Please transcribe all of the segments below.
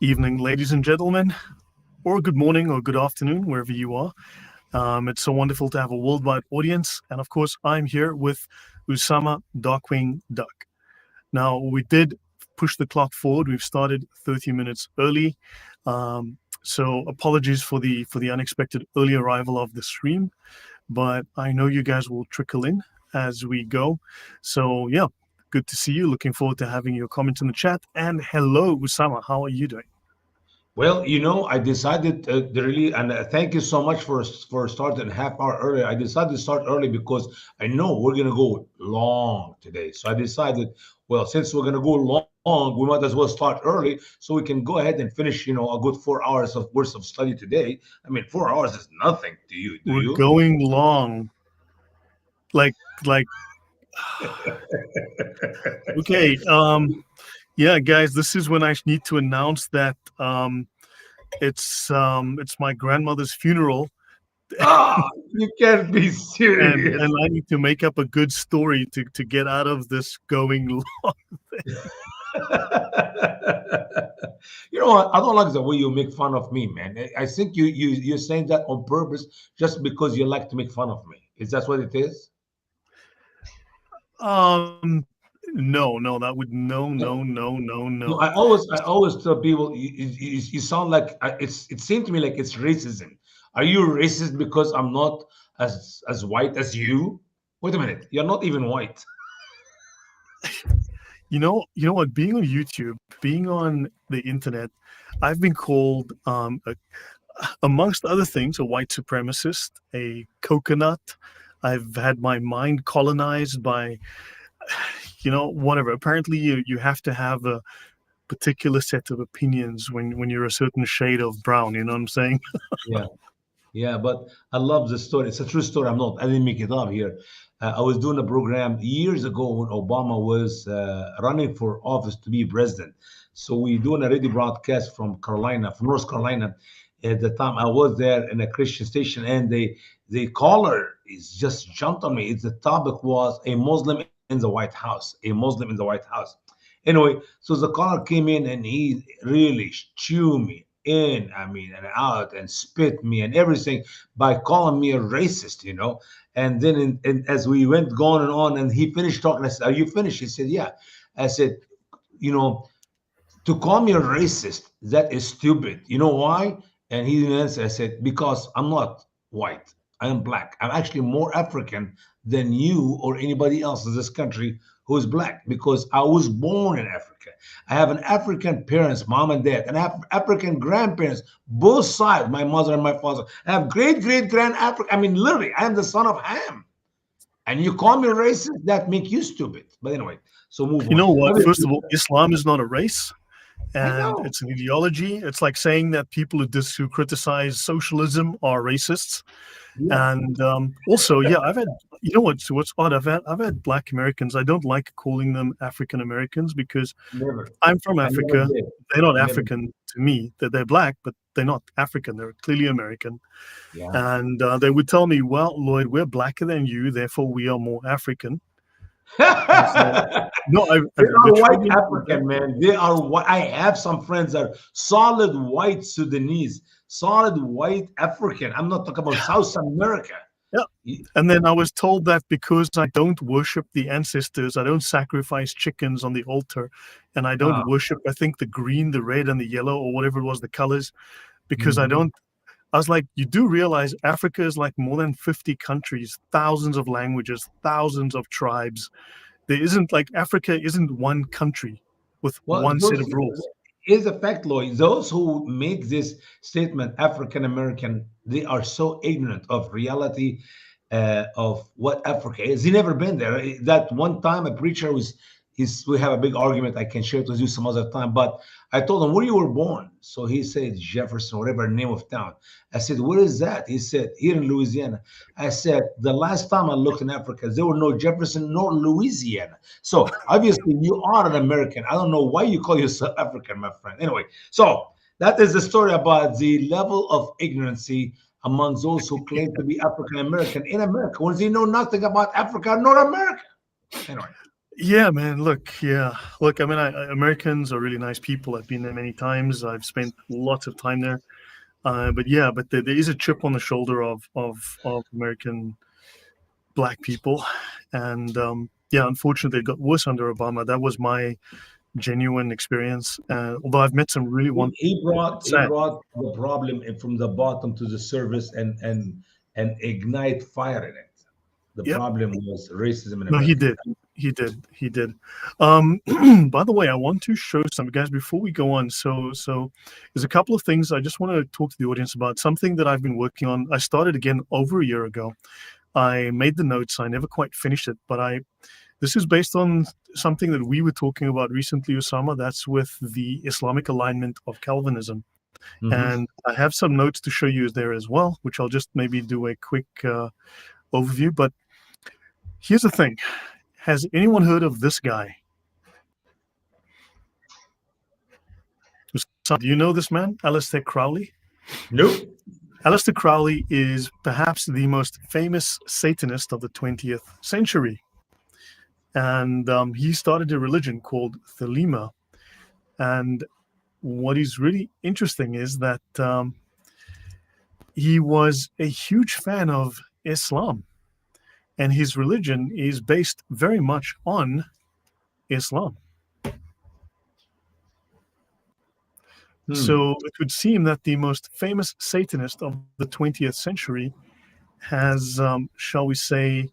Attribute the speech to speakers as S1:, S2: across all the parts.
S1: Evening, ladies and gentlemen, or good morning or good afternoon, wherever you are. It's so wonderful to have a worldwide audience. And of course, I'm here with Usama Dakdok. Now, we did push the clock forward. We've started 30 minutes early. So apologies for the unexpected early arrival of the stream, but I know you guys will trickle in as we go. So yeah, good to see you. Looking forward to having your comments in the chat. And hello, Usama. How are you doing?
S2: Well, I decided to really, and thank you so much for starting half hour early. I decided to start early because I know we're gonna go long today. So I decided, well, since we're gonna go long, we might as well start early so we can go ahead and finish, a good 4 hours of worth of study today. I mean, 4 hours is nothing to you, do
S1: We're
S2: you?
S1: going long. Like okay. Yeah, guys, this is when I need to announce that it's my grandmother's funeral,
S2: Ah, you can't be
S1: and
S2: serious.
S1: I need to make up a good story to get out of this going long.
S2: You know what? I don't like the way you make fun of me, man. I think you're saying that on purpose just because you like to make fun of me. Is that what it is?
S1: No, no, that would no,
S2: No,
S1: no, no, no,
S2: no.
S1: no.
S2: I always tell people you sound like it seemed to me like it's racism. Are you racist because I'm not as white as you? Wait a minute, you're not even white.
S1: You know what? Being on YouTube, being on the internet, I've been called, amongst other things, a white supremacist, a coconut. I've had my mind colonized by, whatever. Apparently, you have to have a particular set of opinions when you're a certain shade of brown. You know what I'm saying?
S2: Yeah. Yeah, but I love the story. It's a true story. I didn't make it up here. I was doing a program years ago when Obama was running for office to be president. So we doing a radio broadcast from Carolina, from North Carolina. At the time, I was there in a Christian station, and the caller is just jumped on me. The topic was a Muslim in the White House, a Muslim in the White House. Anyway, so the caller came in and he really chewed me in, I mean, and out and spit me and everything by calling me a racist. And then as we went going on and he finished talking, I said, "Are you finished?" He said, "Yeah." I said, you know, to call me a racist, that is stupid. You know why? And he didn't answer. I said, because I'm not white. I am black. I'm actually more African than you or anybody else in this country who is black because I was born in Africa. I have an African parents, mom and dad, and I have African grandparents, both sides, my mother and my father. I have great great grand Africa. I mean, literally, I am the son of Ham. And you call me racist, that make you stupid. But anyway, so move
S1: You
S2: on.
S1: know what? First
S2: Obviously,
S1: of all, Islam is not a race,
S2: I
S1: and
S2: know.
S1: it's an ideology. It's like saying that people who criticize socialism are racists.
S2: Yeah.
S1: And also, yeah, I've had, what's odd. I've had Black Americans. I don't like calling them African Americans because
S2: Never.
S1: I'm from
S2: I never
S1: Africa.
S2: did.
S1: They're not
S2: I never.
S1: African to me. That they're black, but they're not African. They're clearly American.
S2: Yeah.
S1: And they would tell me, "Well, Lloyd, we're blacker than you, therefore we are more African." I said, "No, I
S2: They are white
S1: literally that.
S2: African, man. They are white. I have some friends that are solid white Sudanese, solid white African. I'm not talking about South America.
S1: Yeah." And then I was told that because I don't worship the ancestors, I don't sacrifice chickens on the altar, and I don't
S2: Ah,
S1: worship, I think, the green, the red, and the yellow, or whatever it was, the colors, because I
S2: mhm.
S1: don't. I was like, you do realize Africa is like more than 50 countries, thousands of languages, thousands of tribes. There isn't like Africa isn't one country with
S2: Well,
S1: one set
S2: those
S1: of rules.
S2: is a fact, Lloyd. Those who make this statement, African American, they are so ignorant of reality of what Africa is. He never been there. That one time, a preacher we have a big argument. I can share it with you some other time. But I told him where you were born. So he said Jefferson, whatever name of town. I said, where is that? He said, here in Louisiana. I said, the last time I looked in Africa, there were no Jefferson nor Louisiana. So obviously you are an American. I don't know why you call yourself African, my friend. Anyway, so that is the story about the level of ignorancy among those who claim to be African American in America when they know nothing about Africa nor America. Anyway.
S1: Yeah, man. Look, yeah, look. I mean, Americans are really nice people. I've been there many times. I've spent lots of time there. But yeah, but there is a chip on the shoulder of American black people, and yeah, unfortunately, it got worse under Obama. That was my genuine experience. Although I've met some really
S2: He,
S1: wonderful
S2: he
S1: people,
S2: brought
S1: it's
S2: he
S1: sad.
S2: brought the problem from the bottom to the surface and ignite fire in it. The
S1: Yep.
S2: problem was racism in
S1: No, he
S2: America.
S1: did. He did. He did. By the way, I want to show some guys before we go on. So there's a couple of things I just want to talk to the audience about. Something that I've been working on. I started again over a year ago. I made the notes. I never quite finished it, but this is based on something that we were talking about recently, Osama. That's with the Islamic alignment of Calvinism.
S2: Hmm.
S1: And I have some notes to show you there as well, which I'll just maybe do a quick overview. But here's the thing. Has anyone heard of this guy? Do you know this man, Aleister Crowley?
S2: Nope.
S1: Aleister Crowley is perhaps the most famous Satanist of the 20th century. And he started a religion called Thelema. And what is really interesting is that he was a huge fan of Islam. And his religion is based very much on Islam.
S2: Hmm.
S1: So it would seem that the most famous Satanist of the 20th century has, shall we say,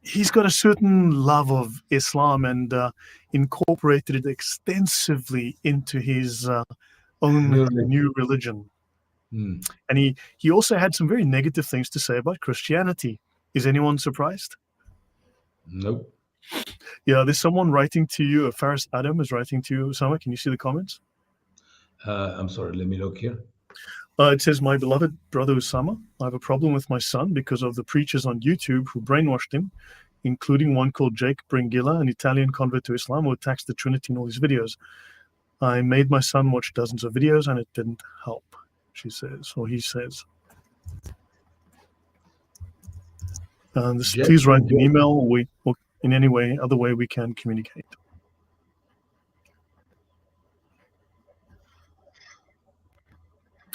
S1: he's got a certain love of Islam and incorporated it extensively into his own
S2: New religion.
S1: new religion.
S2: Hmm.
S1: And he also had some very negative things to say about Christianity. Is anyone surprised?
S2: Nope.
S1: Yeah, there's someone writing to you. Faris Adam is writing to you. Osama, can you see the comments?
S2: I'm sorry. Let me look here.
S1: It says, "My beloved brother Usama, I have a problem with my son because of the preachers on YouTube who brainwashed him, including one called Jake Bringilla, an Italian convert to Islam who attacks the Trinity in all his videos. I made my son watch dozens of videos and it didn't help," she says, or he says.
S2: Jet
S1: Please write an
S2: Bringilla.
S1: email or in any way, other way we can communicate.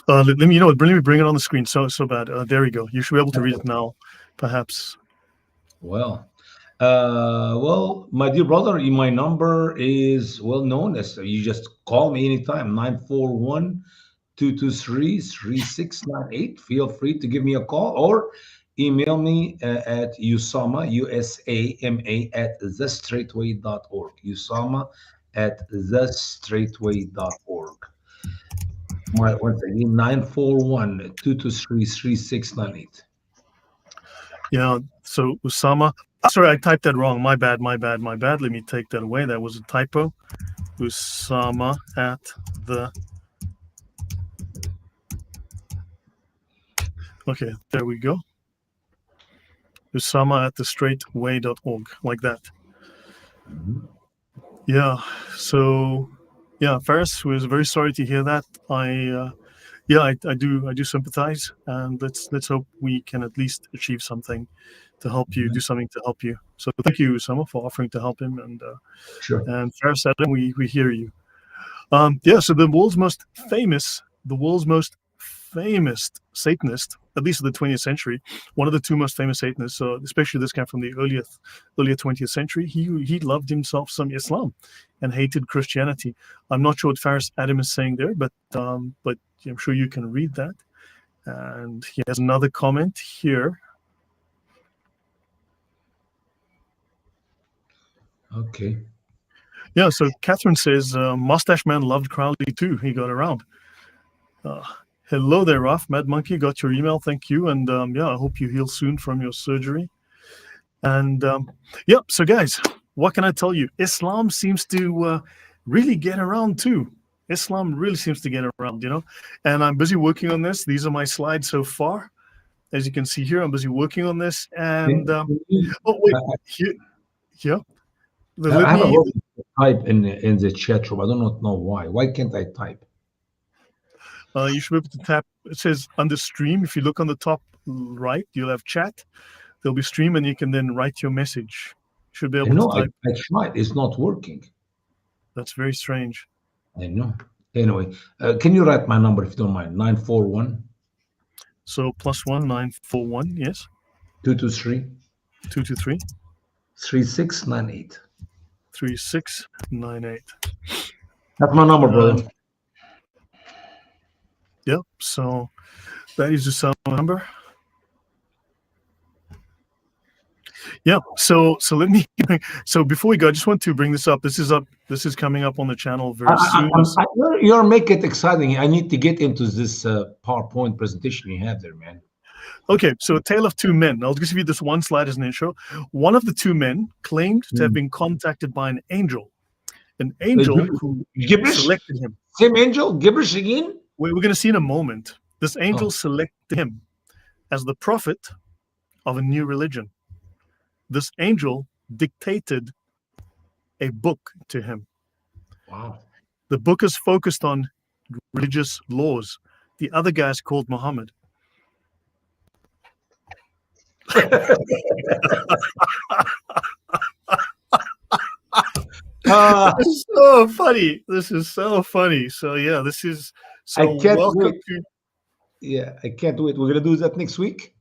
S1: Let me, let me bring it on the screen. So bad. There we go. You should be able to read it now, perhaps.
S2: Well, my dear brother, my number is well known. As you just call me anytime, 941-223-3698. Feel free to give me a call or email me at Usama, USAMA, at thestraightway.org. Usama at thestraightway.org. Once again, 941-223-3698.
S1: Yeah. So Usama, sorry, I typed that wrong. My bad. Let me take that away. That was a typo. Usama at the. Okay, there we go. Usama at thestraightway.org, like that.
S2: Mhm.
S1: Yeah. So, yeah, Faris was very sorry to hear that. Yeah, I do sympathize, and let's hope we can at least achieve something to help you, do something to help you. So thank you, Usama, for offering to help him,
S2: Sure.
S1: and Faris Adam, we hear you. Yeah, so the world's most famous Satanist, at least in the 20th century, one of the two most famous Satanists, especially this guy from the earlier 20th century, he loved himself some Islam and hated Christianity. I'm not sure what Faris Adam is saying there, but I'm sure you can read that. And he has another comment here.
S2: Okay.
S1: Yeah, so Catherine says, Mustache Man loved Crowley too. He got around. Uh, Hello there, Raf. Mad Monkey, got your email. Thank you. And yeah, I hope you heal soon from your surgery. And yeah, so guys, what can I tell you? Islam seems to really get around too. Islam really seems to get around, And I'm busy working on this. These are my slides so far. As you can see here, I'm busy working on this. And
S2: Can you,
S1: oh wait, here, yeah.
S2: I
S1: Let
S2: have a
S1: me.
S2: problem to type in the chat room. I do not know why. Why can't I type?
S1: You should be able to tap. It says under stream. If you look on the top right, you'll have chat. there'll be stream, and you can then write your message. Should be
S2: I
S1: able to
S2: know.
S1: type.
S2: I tried. It's not working.
S1: That's very strange.
S2: I know. Anyway, can you write my number if you don't mind? 941
S1: So +1941, yes,
S2: 223
S1: 223
S2: 3698.
S1: 3698.
S2: That's my number, brother.
S1: Yep. So that is Usama's number. Yeah. So let me. So before we go, I just want to bring this up. This is up. This is coming up on the channel very soon.
S2: You're making it exciting. I need to get into this PowerPoint presentation you have there, man.
S1: Okay, so a tale of two men. I'll just give you this one slide as an intro. One of the two men claimed to have been contacted by an angel who
S2: Gibberish?
S1: selected him.
S2: Same angel? Gibberish again?
S1: We're going to see in a moment. This angel selected him as the prophet of a new religion. This angel dictated a book to him.
S2: Wow.
S1: The book is focused on religious laws. The other guy is called Muhammad. This is so funny. This is so funny. So yeah, this is so
S2: I can't
S1: welcome
S2: wait.
S1: to.
S2: Yeah, I can't wait. We're gonna do that next week.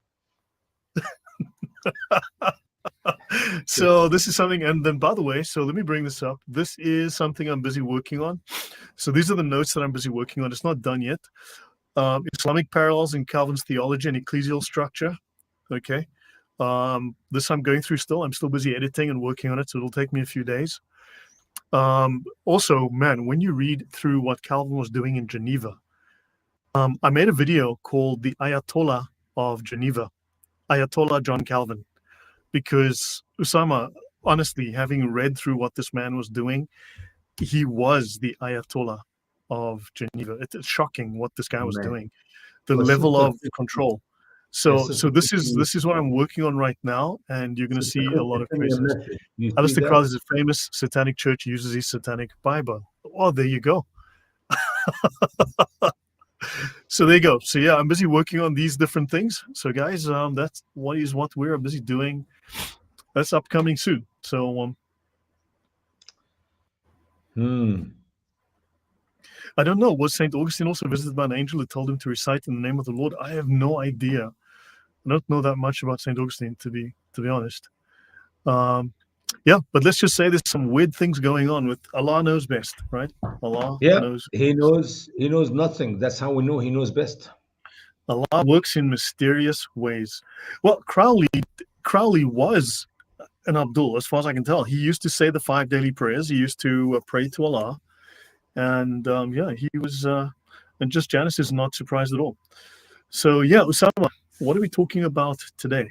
S1: So this is something, and then by the way, so let me bring this up. This is something I'm busy working on. So these are the notes that I'm busy working on. It's not done yet. Islamic parallels in Calvin's theology and ecclesial structure. Okay. This I'm going through still. I'm still busy editing and working on it, so it'll take me a few days. Also, man, when you read through what Calvin was doing in Geneva, I made a video called The Ayatollah of Geneva, Ayatollah John Calvin, because Usama, honestly, having read through what this man was doing, he was the Ayatollah of Geneva. It's shocking what this guy was doing, the level of control. So this is what I'm working on right now, and you're going to see a lot of traces. Alistair Crowley is a famous satanic church, uses his satanic Bible. Oh, there you go. So there you go. So yeah, I'm busy working on these different things. So guys, that's what we're busy doing. That's upcoming soon. So I don't know. Was Saint Augustine also visited by an angel who told him to recite in the name of the Lord? I have no idea. I don't know that much about Saint Augustine, to be honest. Yeah, but let's just say there's some weird things going on with Allah knows best, right? Allah knows.
S2: He knows nothing. That's how we know he knows best.
S1: Allah works in mysterious ways. Well, Crowley was an Abdul, as far as I can tell. He used to say the 5 daily prayers. He used to pray to Allah, and yeah, he was. And just Janice is not surprised at all. So yeah, Usama, what are we talking about today?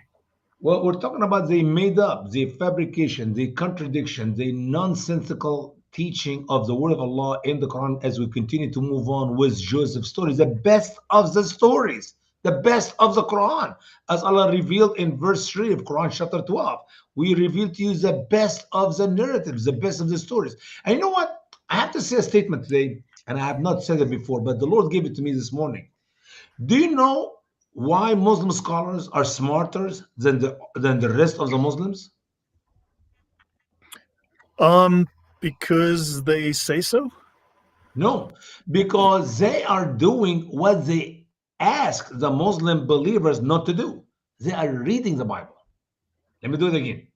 S2: Well, we're talking about the made up, the fabrication, the contradiction, the nonsensical teaching of the word of Allah in the Quran as we continue to move on with Joseph's stories, the best of the stories, the best of the Quran. As Allah revealed in verse 3 of Quran chapter 12, we reveal to you the best of the narratives, the best of the stories. And you know what? I have to say a statement today, and I have not said it before, but the Lord gave it to me this morning. Do you know why Muslim scholars are smarter than the rest of the Muslims?
S1: Because they say so?
S2: No, because they are doing what they ask the Muslim believers not to do. They are reading the Bible. Let me do it again.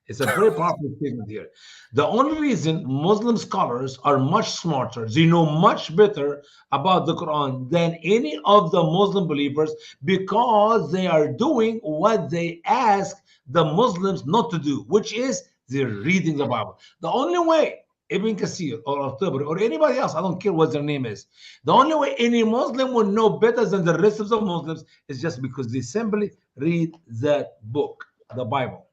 S2: It's a very powerful statement here. The only reason Muslim scholars are much smarter, they know much better about the Quran than any of the Muslim believers, because they are doing what they ask the Muslims not to do, which is they're reading the Bible. The only way Ibn Kathir or Al-Tabari or anybody else, I don't care what their name is, the only way any Muslim will know better than the rest of the Muslims is just because they simply read that book, the Bible.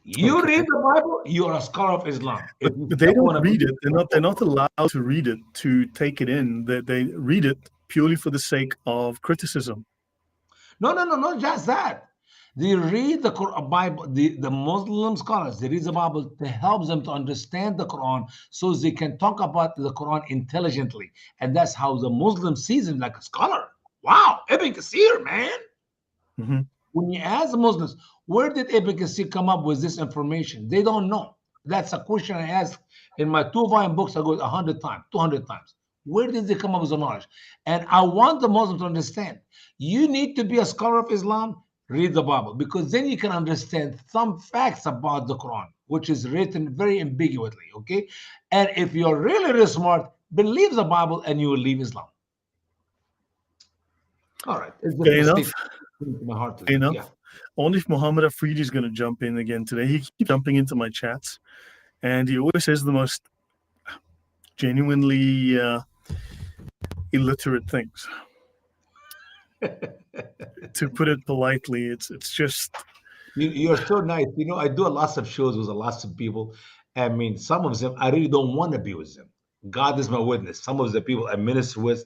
S2: You read the Bible, you are a scholar of Islam.
S1: But they don't read it. They're not allowed to read it, to take it in. They read it purely for the sake of criticism.
S2: No, not just that. They read the Bible, the Muslim scholars, they read the Bible to help them to understand the Quran so they can talk about the Quran intelligently. And that's how the Muslim sees him, like a scholar. Wow, Ibn Kathir, man.
S1: Mm-hmm.
S2: When you ask the Muslims, where did Ibn Kathir come up with this information? They don't know. That's a question I ask in my 2 volume books. I go 100 times, 200 times. Where did they come up with the knowledge? And I want the Muslims to understand. You need to be a scholar of Islam, read the Bible, because then you can understand some facts about the Quran, which is written very ambiguously. Okay, and if you're really, really smart, believe the Bible, and you will leave Islam. All right, it's just
S1: Fair
S2: a
S1: enough.
S2: statement to my heart
S1: Fair
S2: today.
S1: enough.
S2: Yeah.
S1: I wonder if Muhammad Afridi is going to jump in again today. He keeps jumping into my chats, and he always says the most genuinely illiterate things. To put it politely, it's just
S2: You're so nice. I do a lots of shows with a lots of people. I mean, some of them I really don't want to be with them. God is my witness. Some of the people I minister with,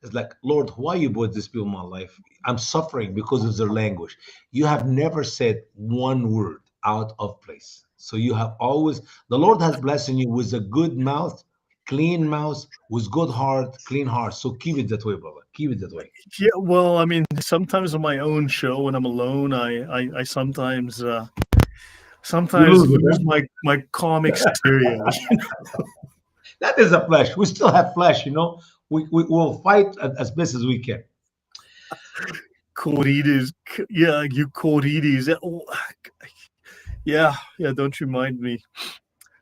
S2: it's like, Lord, why you put these people in my life? I'm suffering because of their language. You have never said one word out of place. So you have always, the Lord has blessed you with a good mouth, with good heart, clean heart. So keep it that way, brother. Keep it that way.
S1: yeah. Well, I mean, sometimes on my own show when I'm alone, I
S2: You
S1: sometimes
S2: lose it,
S1: lose
S2: huh?
S1: my calm exterior.
S2: That is a flesh. We still have flesh, We will fight as best as we can.
S1: Corrides, yeah, you corrides. Oh, yeah, yeah. Don't remind me.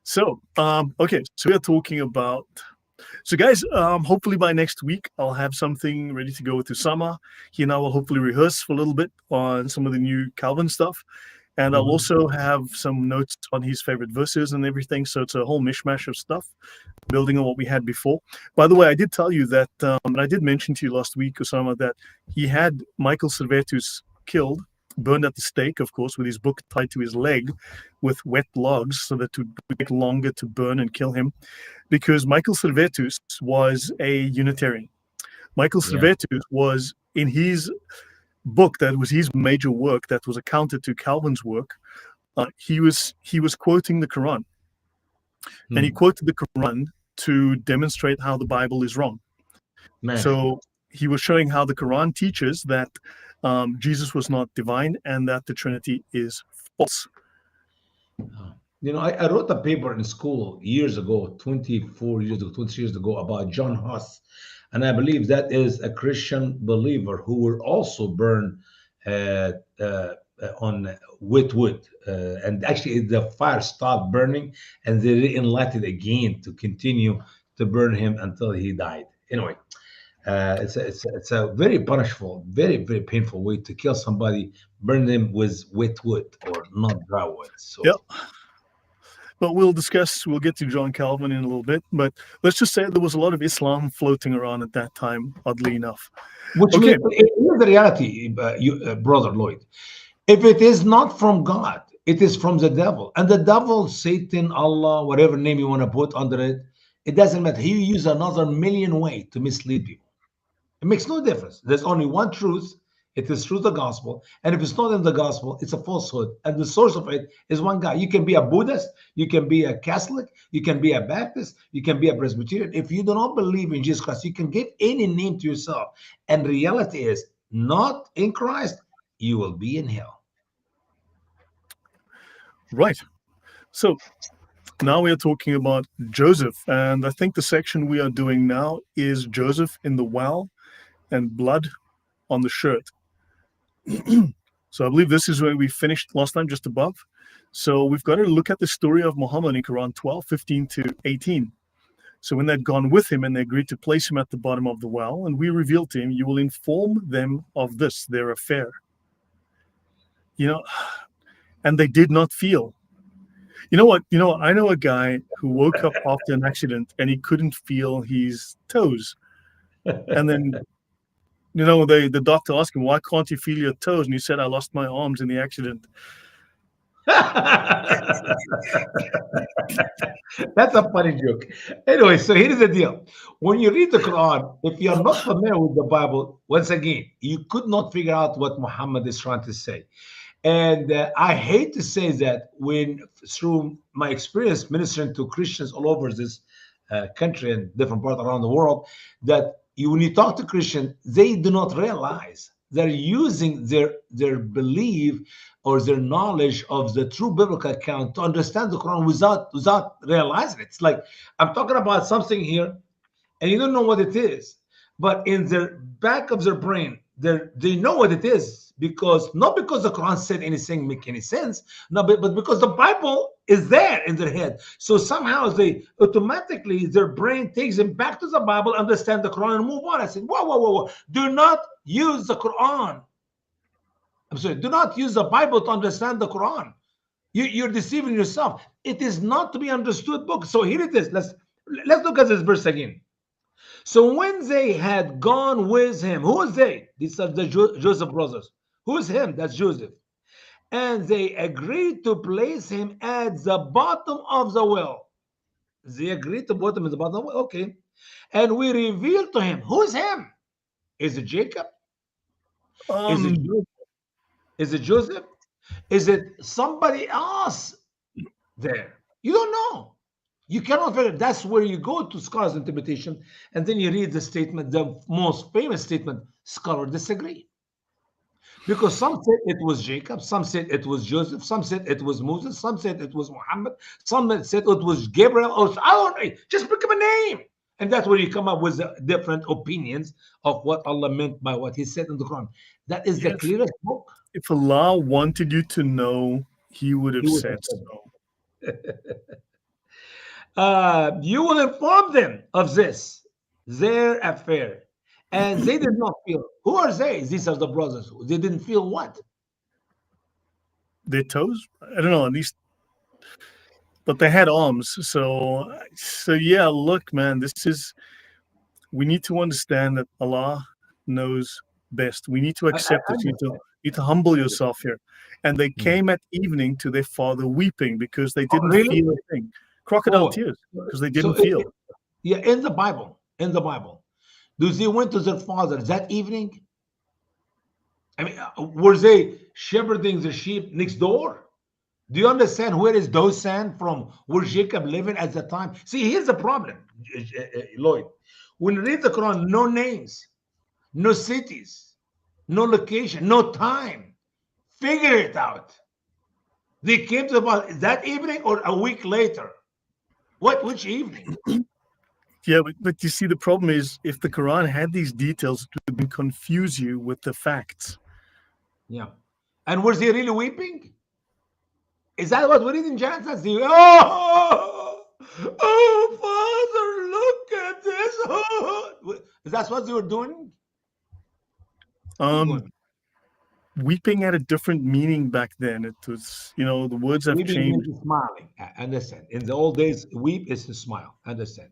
S1: So, okay, so we are talking about. So, guys, hopefully by next week I'll have something ready to go with Usama. He and I will hopefully rehearse for a little bit on some of the new Calvin stuff, and I'll
S2: Mhm.
S1: also have some notes on his favorite verses and everything. So it's a whole mishmash of stuff, building on what we had before. By the way, I did tell you that, and I did mention to you last week, Osama, that he had Michael Servetus killed, burned at the stake, of course, with his book tied to his leg with wet logs so that it would take longer to burn and kill him, because Michael Servetus was a Unitarian. Michael
S2: Yeah.
S1: Servetus was in his book that was his major work that was accounted to Calvin's work. He was quoting the Quran, and he
S2: Hmm.
S1: quoted the Quran to demonstrate how the Bible is wrong.
S2: Man.
S1: So he was showing how the Quran teaches that Jesus was not divine and that the Trinity is false.
S2: I wrote a paper in school years ago, 24 years ago, 20 years ago, about John Huss. And I believe that is a Christian believer who will also burn uh, uh, on wet wood. And actually, the fire stopped burning and they relight it again to continue to burn him until he died. Anyway, it's a very punishable, very, very painful way to kill somebody, burn them with wet wood or not dry wood.
S1: Yeah,
S2: So.
S1: but we'll get to John Calvin in a little bit. But let's just say there was a lot of Islam floating around at that time, oddly enough.
S2: Which
S1: Okay,
S2: means, here's the reality, brother Lloyd. If it is not from God, it is from the devil. And the devil, Satan, Allah, whatever name you want to put under it, it doesn't matter. He uses another million ways to mislead people. It makes no difference. There's only one truth. It is through the gospel. And if it's not in the gospel, it's a falsehood. And the source of it is one guy. You can be a Buddhist, you can be a Catholic, you can be a Baptist, you can be a Presbyterian. If you do not believe in Jesus Christ, you can give any name to yourself. And reality is not in Christ, you will be in hell.
S1: right. So now we are talking about Joseph, and I think the section we are doing now is Joseph in the well and blood on the shirt. So I believe this is where we finished last time, just above. So we've got to look at the story of Muhammad in Quran 12:15 to 18. So when they'd gone with him and they agreed to place him at the bottom of the well, and we revealed to him, you will inform them of this, their affair. You know, and they did not feel. You know what? I know a guy who woke up after an accident and he couldn't feel his toes. And then, the doctor asked him, why can't you feel your toes? And he said, I lost my arms in the accident.
S2: That's a funny joke. Anyway, so here's the deal. When you read the Quran, if you are not familiar with the Bible, once again, you could not figure out what Muhammad is trying to say. And I hate to say that when, through my experience ministering to Christians all over this country and different parts around the world, that when you talk to Christians, they do not realize They're using their belief or their knowledge of the true biblical account to understand the Quran without realizing it. It's like I'm talking about something here and you don't know what it is, but in the back of their brain they know what it is, because not because the Quran said anything make any sense, no, but because the Bible is there in their head. So somehow they automatically, their brain takes them back to the Bible, understand the Quran, and move on. I said, whoa, whoa, whoa, whoa, do not use the Quran, I'm sorry, do not use the Bible to understand the Quran. You're deceiving yourself. It is not to be understood book. So here it is. Let's look at this verse again. So when they had gone with him, who is they? These are the Joseph brothers. Who is him? That's Joseph. And they agreed to place him at the bottom of the well. They agreed to put him at the bottom of the well. Okay. And we revealed to him. Who is him? Is it Jacob? Is it
S1: Um,
S2: Joseph? Is it Joseph? Is it somebody else there? You don't know. You cannot figure. That's where you go to scholars' interpretation, and then you read the statement, the most famous statement. Scholars disagree because some said it was Jacob, some said it was Joseph, some said it was Moses, some said it was Muhammad, some said it was Gabriel. Or I don't know. Just pick up a name, and that's where you come up with the different opinions of what Allah meant by what He said in the Quran. That is the
S1: if
S2: clearest book.
S1: if Allah wanted you to know, He would
S2: He
S1: have
S2: would
S1: said
S2: have said.
S1: so.
S2: You will inform them of this, their affair. And they did not feel. Who are they? These are the brothers. They didn't feel what?
S1: Their toes? I don't know. At least, but they had arms. So yeah. Look, man, this is. We need to understand that Allah knows best. We need to accept
S2: I
S1: it.
S2: understand.
S1: You need to humble
S2: I
S1: yourself here. And they
S2: understand.
S1: came at evening to their father weeping because they
S2: Oh,
S1: didn't
S2: really?
S1: feel a thing. Crocodile
S2: Oh,
S1: tears because they
S2: so
S1: didn't feel.
S2: yeah, in the Bible, do they went to their father that evening? I mean, were they shepherding the sheep next door? Do you understand where is Dosan from? Where Jacob living at the time? See, here's the problem, Lloyd. When you read the Quran, no names, no cities, no location, no time. Figure it out. They came to about that evening or a week later. Which evening?
S1: Yeah, but you see, the problem is if the Quran had these details, it would confuse you with the facts.
S2: Yeah. And was he really weeping? Is that what we read in Genesis? Oh, oh, Father, look at this. Oh. Is that what they were doing? Keep
S1: Um,
S2: going.
S1: Weeping had a different meaning back then. It was, the words have
S2: Weeping
S1: changed.
S2: means smiling. I understand. In the old days, weep is to smile. I understand.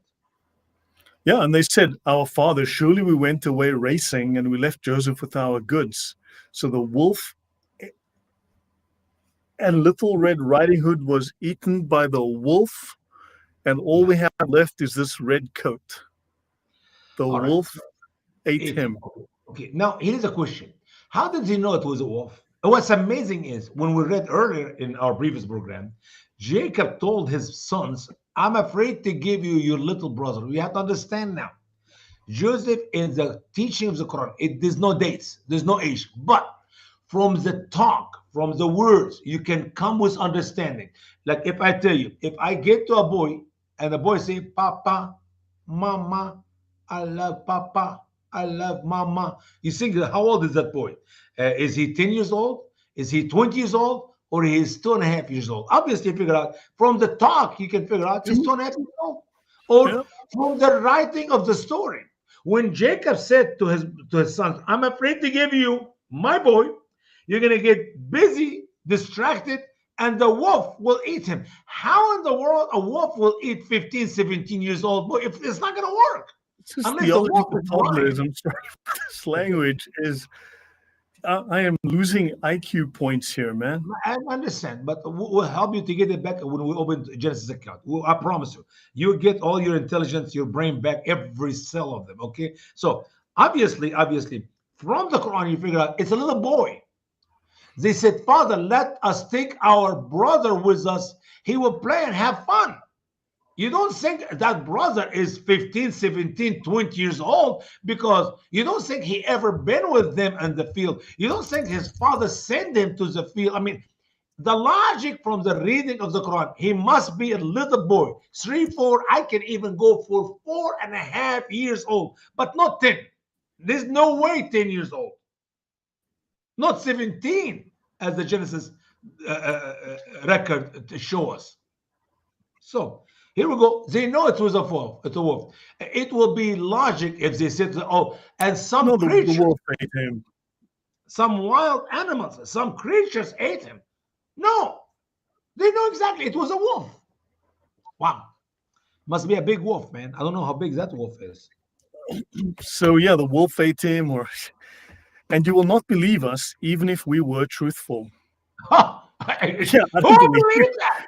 S1: Yeah, and they said, "Our father, surely we went away racing and we left Joseph with our goods." So the wolf and Little Red Riding Hood was eaten by the wolf, and all
S2: Yeah.
S1: we have left is this red coat. The
S2: All right.
S1: wolf ate
S2: It,
S1: him.
S2: okay. Now, here's a question. How did he know it was a wolf? And what's amazing is when we read earlier in our previous program, Jacob told his sons, I'm afraid to give you your little brother. We have to understand now. Joseph, in the teaching of the Quran, there's no dates, there's no age, but from the talk, from the words, you can come with understanding. Like if I tell you, if I get to a boy and the boy say, Papa, Mama, I love Papa, I love Mama. You think, how old is that boy? Is he 10 years old? Is he 20 years old? Or he's 2.5 years old? Obviously, figure out from the talk, you can figure out he's 2.5 years old. Or
S1: Yeah.
S2: from the writing of the story. When Jacob said to his sons, I'm afraid to give you my boy, you're going to get busy, distracted, and the wolf will eat him. How in the world a wolf will eat 15, 17 years old boy? If it's not going to work
S1: It's just
S2: unless the
S1: theology
S2: wolf
S1: for
S2: is
S1: toddlers.
S2: blind.
S1: I'm sorry, this language is. I am losing IQ points here, man.
S2: I understand, but we'll help you to get it back when we open Genesis account. I promise you, you get all your intelligence, your brain back, every cell of them. Okay, so obviously, from the Quran, you figure out it's a little boy. They said, Father, let us take our brother with us. He will play and have fun. You don't think that brother is 15, 17, 20 years old because you don't think he ever been with them in the field. You don't think his father sent him to the field. I mean, the logic from the reading of the Quran, he must be a little boy, 3, 4. I can even go for 4.5 years old, but not 10. There's no way 10 years old, not 17, as the Genesis record to show us. So here we go. They know it was a wolf. It's a wolf. It will be logic if they said, "Oh, and some
S1: No, the
S2: creatures,
S1: wolf ate him.
S2: some wild animals, some creatures ate him." No, they know exactly it was a wolf. Wow, must be a big wolf, man. I don't know how big that wolf is.
S1: So yeah, the wolf ate him, or and you will not believe us, even if we were truthful.
S2: Huh.
S1: Yeah, I
S2: Who
S1: don't believe you.
S2: believes that?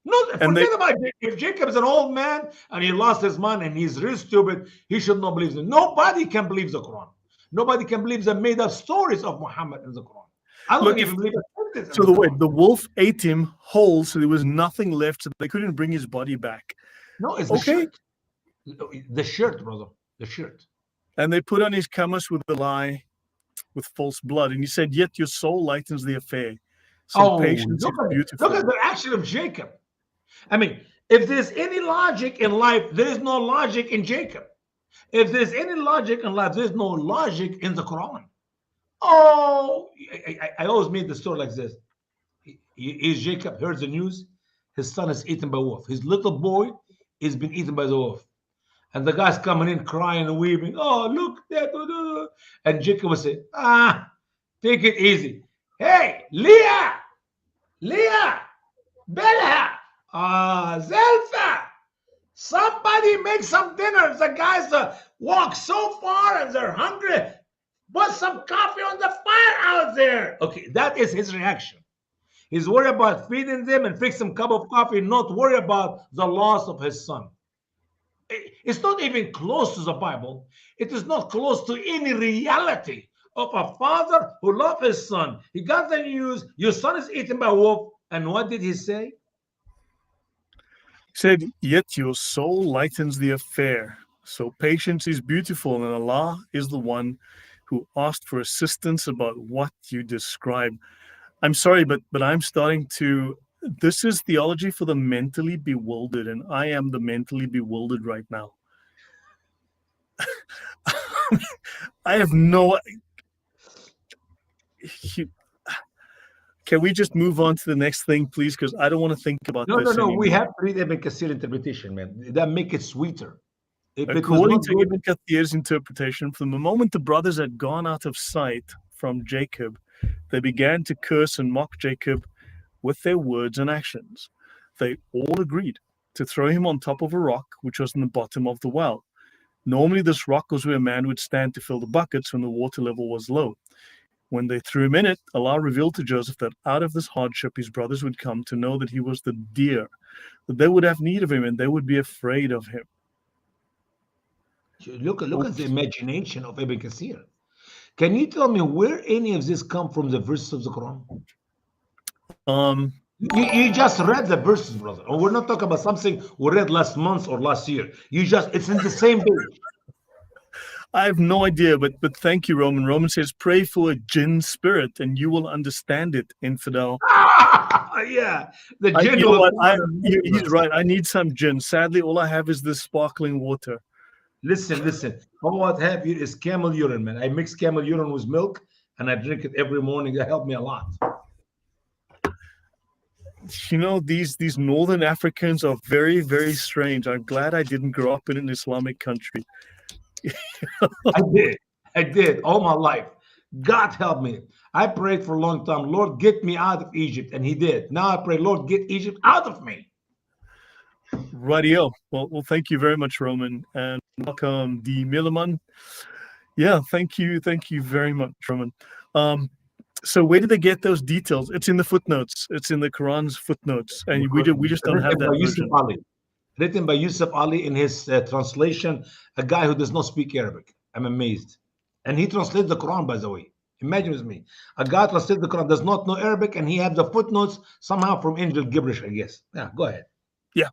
S2: No,
S1: And they
S2: forget about it. If Jacob is an old man and he lost his mind and he's real stupid, he should not believe it. Nobody can believe the Quran. Nobody can believe the made-up stories of Muhammad in the Quran. I don't
S1: look if
S2: even believe a sentence in
S1: so
S2: the
S1: the way
S2: Quran.
S1: the wolf ate him whole, so there was nothing left, so they couldn't bring his body back.
S2: No, it's the
S1: Okay,
S2: shirt. The shirt, brother. The shirt.
S1: and they put on his kamas with a lie, with false blood, and he said, "Yet your soul lightens the affair, so
S2: Oh,
S1: patience
S2: look
S1: is
S2: at it. Look at
S1: beautiful."
S2: the action of Jacob. I mean, if there's any logic in life, there is no logic in Jacob. If there's any logic in life, there's no logic in the Quran. Oh, I always made the story like this. Jacob heard the news. His son is eaten by a wolf. His little boy is been eaten by the wolf. And the guy's coming in crying and weeping. Oh, look. And Jacob would say, take it easy. Hey, Leah, Leah, Bella, Zelfa. Somebody make some dinner. The guys walk so far and they're hungry. Put some coffee on the fire out there. Okay, that is his reaction. He's worried about feeding them and fix some cup of coffee, not worry about the loss of his son. It's not even close to the Bible. It is not close to any reality of a father who loved his son. He got the news, your son is eaten by a wolf. And what did he say?
S1: He said, "Yet your soul lightens the affair, so patience is beautiful, and Allah is the one who asked for assistance about what you describe." I'm sorry, but I'm starting to. This is theology for the mentally bewildered, and I am the mentally bewildered right now. I have no. Can we just move on to the next thing, please? Because I don't want to think about
S2: No, no,
S1: this
S2: no. We
S1: anymore.
S2: have to read Ibn Kathir interpretation, man. That make it sweeter. If it was
S1: According
S2: not
S1: to
S2: good,
S1: Ibn Kathir's interpretation, from the moment the brothers had gone out of sight from Jacob, they began to curse and mock Jacob with their words and actions. They all agreed to throw him on top of a rock which was in the bottom of the well. Normally, this rock was where a man would stand to fill the buckets when the water level was low. When they threw him in it, Allah revealed to Joseph that out of this hardship his brothers would come to know that he was the dear, that they would have need of him and they would be afraid of him.
S2: look at the imagination of Ibn Kathir. Can you tell me where any of this come from the verses of the Quran?
S1: Um,
S2: You just read the verses, brother. And we're not talking about something we read last month or last year. It's in the same page.
S1: I have no idea, but thank you, Roman. Roman says, "Pray for a jinn spirit, and you will understand it, infidel."
S2: Yeah, the
S1: You
S2: jinn
S1: know
S2: will
S1: what?
S2: come and meet
S1: He's
S2: us.
S1: right. I need some gin. Sadly, all I have is this sparkling water.
S2: Listen. All I have here is camel urine, man. I mix camel urine with milk and I drink it every morning. That helped me a lot.
S1: You know, these northern Africans are very, very strange. I'm glad I didn't grow up in an Islamic country.
S2: I did all my life. God help me. I prayed for a long time. Lord, get me out of Egypt. And he did. Now I pray, Lord, get Egypt out of me.
S1: Radio. Well, thank you very much, Roman, and welcome, D. Milliman. Yeah, thank you very much, Roman. So where did they get those details? It's in the footnotes. It's in the Quran's footnotes, and we just don't have that version.
S2: Written by Yusuf Ali in his translation, a guy who does not speak Arabic. I'm amazed. And he translates the Quran, by the way. Imagine with me. A guy translates the Quran, does not know Arabic, and he have the footnotes somehow from Angel Gibberish, I guess. Yeah, go ahead.
S1: Yeah.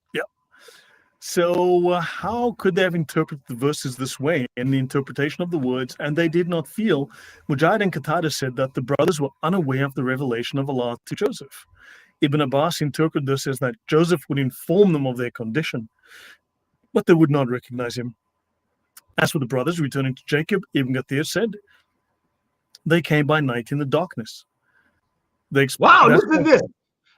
S1: So, how could they have interpreted the verses this way in the interpretation of the words? And they did not feel. Mujahid and Qatada said that the brothers were unaware of the revelation of Allah to Joseph. Ibn Abbas interpreted this as that Joseph would inform them of their condition, but they would not recognize him. As for the brothers returning to Jacob, Ibn Kathir said, they came by night in the darkness.
S2: Wow, listen to this.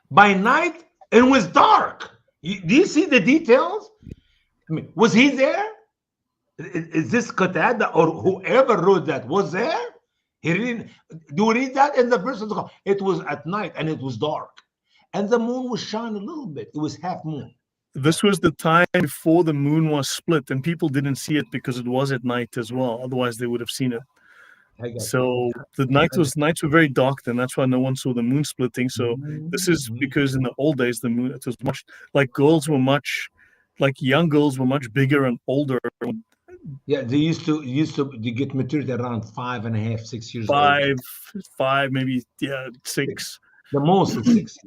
S2: By night, it was dark. Do you see the details? I mean, was he there? Is this Qatada or whoever wrote that was there? He didn't. Do you read that in the verse? It was at night and it was dark, and the moon was shining a little bit. It was half moon.
S1: This was the time before the moon was split, and people didn't see it because it was at night as well. Otherwise, they would have seen it. So the nights were very dark then. That's why no one saw the moon splitting. So this is because in the old days the moon, it was much like young girls were much bigger and older.
S2: Yeah, they used to get maturity around 5.5, 6 years old.
S1: Five, maybe 6.
S2: The most is 6.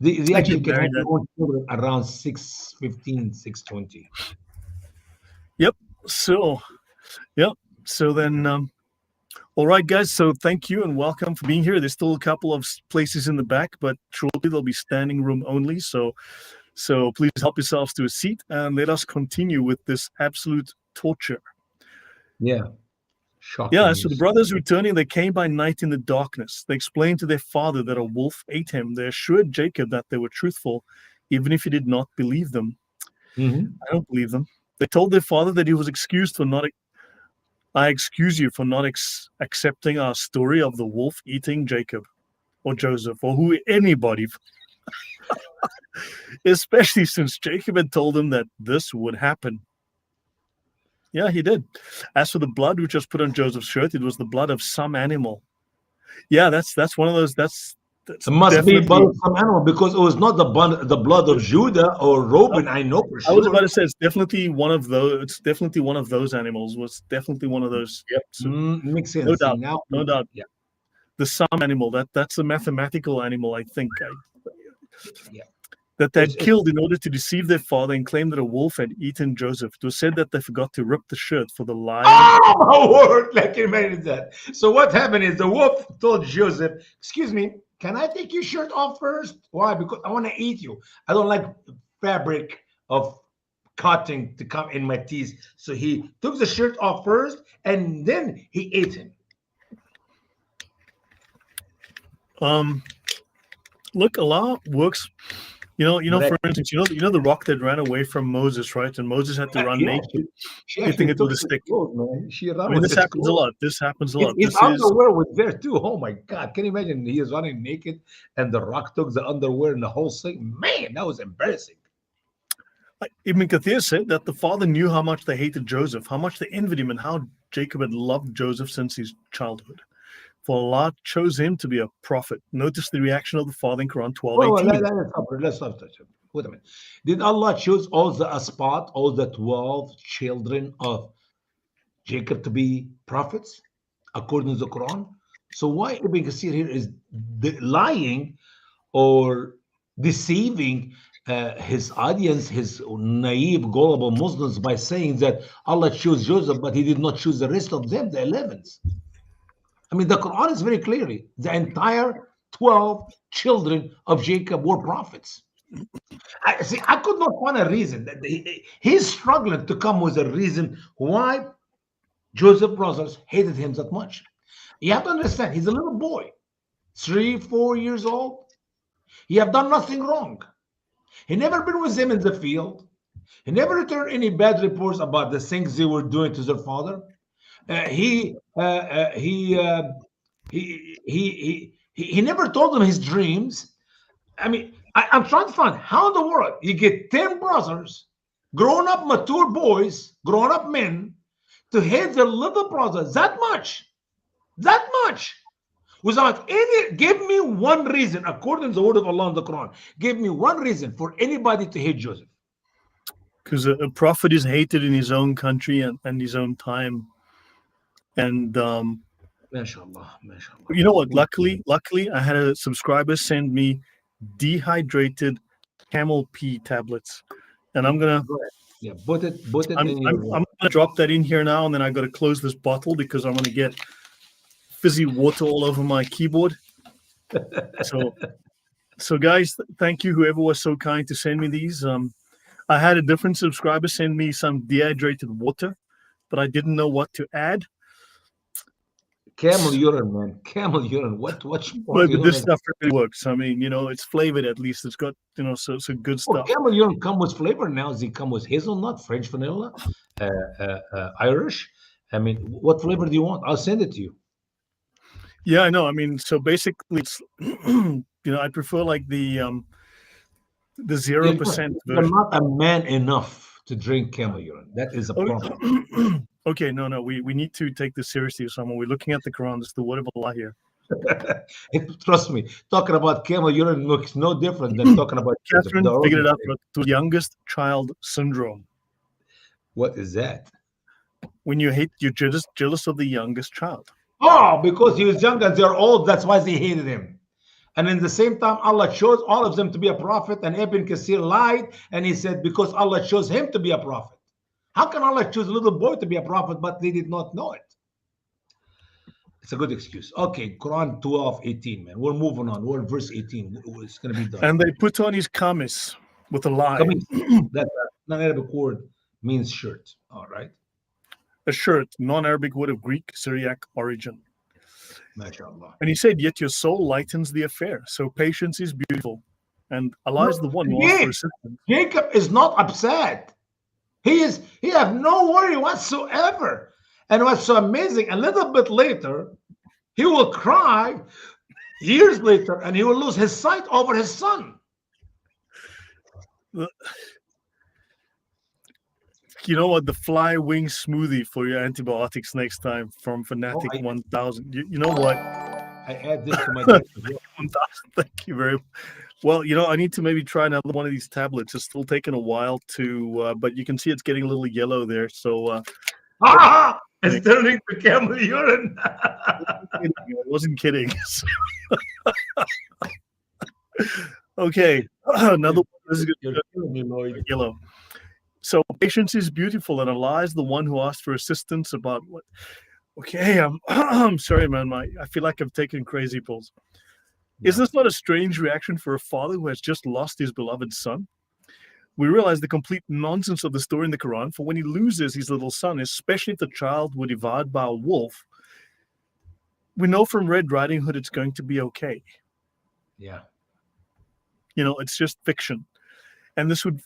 S2: They actually get around 6:15, 6:20.
S1: Yep. So then. All right, guys. So thank you and welcome for being here. There's still a couple of places in the back, but shortly there'll be standing room only. So please help yourselves to a seat and let us continue with this absolute torture.
S2: Yeah. Shocking.
S1: Yeah. So the brothers returning, they came by night in the darkness. They explained to their father that a wolf ate him. They assured Jacob that they were truthful, even if he did not believe them.
S2: Mm-hmm.
S1: I don't believe them. They told their father that he was excused for not. I excuse you for not accepting our story of the wolf eating Jacob or Joseph or anybody, especially since Jacob had told him that this would happen. Yeah, he did. As for the blood which was put on Joseph's shirt, it was the blood of some animal. Yeah, that's one of those.
S2: It must be blood of some animal because it was not the blood of Judah or Reuben. I know for sure.
S1: I was about to say it's definitely one of those. It's definitely one of those animals. Was definitely one of those.
S2: Yep, so, makes sense.
S1: No doubt.
S2: Now,
S1: no doubt.
S2: Yeah,
S1: the some animal. That's a mathematical animal. I think.
S2: Yeah.
S1: That they had killed in order to deceive their father and claim that a wolf had eaten Joseph. It was said that they forgot to rip the shirt for the lion.
S2: Oh my word! Like imagine that. So what happened is the wolf told Joseph, "Excuse me. Can I take your shirt off first? Why? Because I want to eat you. I don't like fabric of cotton to come in my teeth." So he took the shirt off first, and then he ate him.
S1: Look, Allah works. For instance, the rock that ran away from Moses, right? And Moses had to run naked, hitting it with a stick. This happens a lot. This happens a lot.
S2: His underwear was there too. Oh my God! Can you imagine? He is running naked, and the rock took the underwear and the whole thing. Man, that was embarrassing.
S1: Ibn Kathir said that the father knew how much they hated Joseph, how much they envied him, and how Jacob had loved Joseph since his childhood. For Allah chose him to be a prophet. Notice the reaction of the father in Quran 12:18.
S2: Let's stop. Wait a minute. Did Allah choose all the 12 children of Jacob to be prophets according to the Quran? So why Ibn Kathir here is lying or deceiving his audience, his naive, gullible Muslims, by saying that Allah chose Joseph, but he did not choose the rest of them, the 11s. I mean, the Quran is very clearly the entire 12 children of Jacob were prophets. I could not find a reason that he's struggling to come with a reason why Joseph's brothers hated him that much. You have to understand, he's a little boy, 3, 4 years old. He have done nothing wrong. He never been with them in the field. He never returned any bad reports about the things they were doing to their father. He never told them his dreams. I mean, I'm trying to find how in the world you get 10 brothers, grown up, mature boys, grown up men, to hate their little brother that much. Without give me one reason, according to the word of Allah in the Quran, give me one reason for anybody to hate Joseph.
S1: Because a prophet is hated in his own country and his own time. And
S2: mashallah.
S1: You know what? Luckily, I had a subscriber send me dehydrated camel pee tablets. And I'm gonna
S2: Go ahead. Yeah, put it
S1: I'm
S2: in your
S1: I'm I'm
S2: water.
S1: gonna drop that in here now, and then I got to close this bottle because I'm gonna get fizzy water all over my keyboard. So guys, thank you whoever was so kind to send me these. I had a different subscriber send me some dehydrated water, but I didn't know what to add.
S2: Camel urine, man. Camel urine. What more do
S1: But
S2: you
S1: this
S2: need?
S1: stuff really works. I mean, it's flavored at least. It's got so good
S2: Oh,
S1: stuff.
S2: camel urine come with flavor now. They come with hazelnut, French vanilla, Irish. I mean, what flavor do you want? I'll send it to you.
S1: Yeah, I know. I mean, so basically, it's I prefer like the zero percent
S2: You're
S1: version.
S2: not a man enough to drink camel urine. That is a problem.
S1: Oh, okay, no, we need to take this seriously, Osama. We're looking at the Quran. It's the word of Allah here.
S2: Trust me, talking about camel urine looks no different than talking about Joseph.
S1: Catherine
S2: They're all
S1: figured
S2: the
S1: it out.
S2: same.
S1: But it was youngest child syndrome.
S2: What is that?
S1: When you're jealous of the youngest child.
S2: Oh, because he was young and they're old, that's why they hated him. And in the same time, Allah chose all of them to be a prophet, and Ibn Kasir lied, and he said, because Allah chose him to be a prophet. How can Allah choose a little boy to be a prophet, but they did not know it? It's a good excuse. Okay, Quran 12:18, man. We're moving on. We're verse 18. It's going to be done.
S1: And they put on his kamis with a lie,
S2: Kameez, that non-Arabic word means shirt. All right.
S1: a shirt, non-Arabic word of Greek, Syriac origin.
S2: MashaAllah.
S1: And he said, yet your soul lightens the affair. So patience is beautiful. And Allah is the one who asks for
S2: Again,
S1: assistance.
S2: Jacob is not upset. He have no worry whatsoever. And what's so amazing, a little bit later, he will cry years later and he will lose his sight over his son.
S1: You know what? The fly wing smoothie for your antibiotics next time from
S2: Oh,
S1: Fanatic
S2: I,
S1: 1000. You know what?
S2: I add this to my diet as well.
S1: 1000, thank you very much. Well, I need to maybe try another one of these tablets. It's still taking a while to, but you can see it's getting a little yellow there. So,
S2: It's turning to camel urine.
S1: I wasn't kidding. Okay, another one. This is
S2: You're
S1: good.
S2: killing me, Lloyd.
S1: Yellow. So patience is beautiful, and Allah is the one who asked for assistance about what. Okay, I'm sorry, man. I feel like I've taken crazy pills. Is this not a strange reaction for a father who has just lost his beloved son? We realize the complete nonsense of the story in the Quran, for when he loses his little son, especially if the child were devoured by a wolf, we know from Red Riding Hood it's going to be okay.
S2: Yeah.
S1: It's just fiction. And this would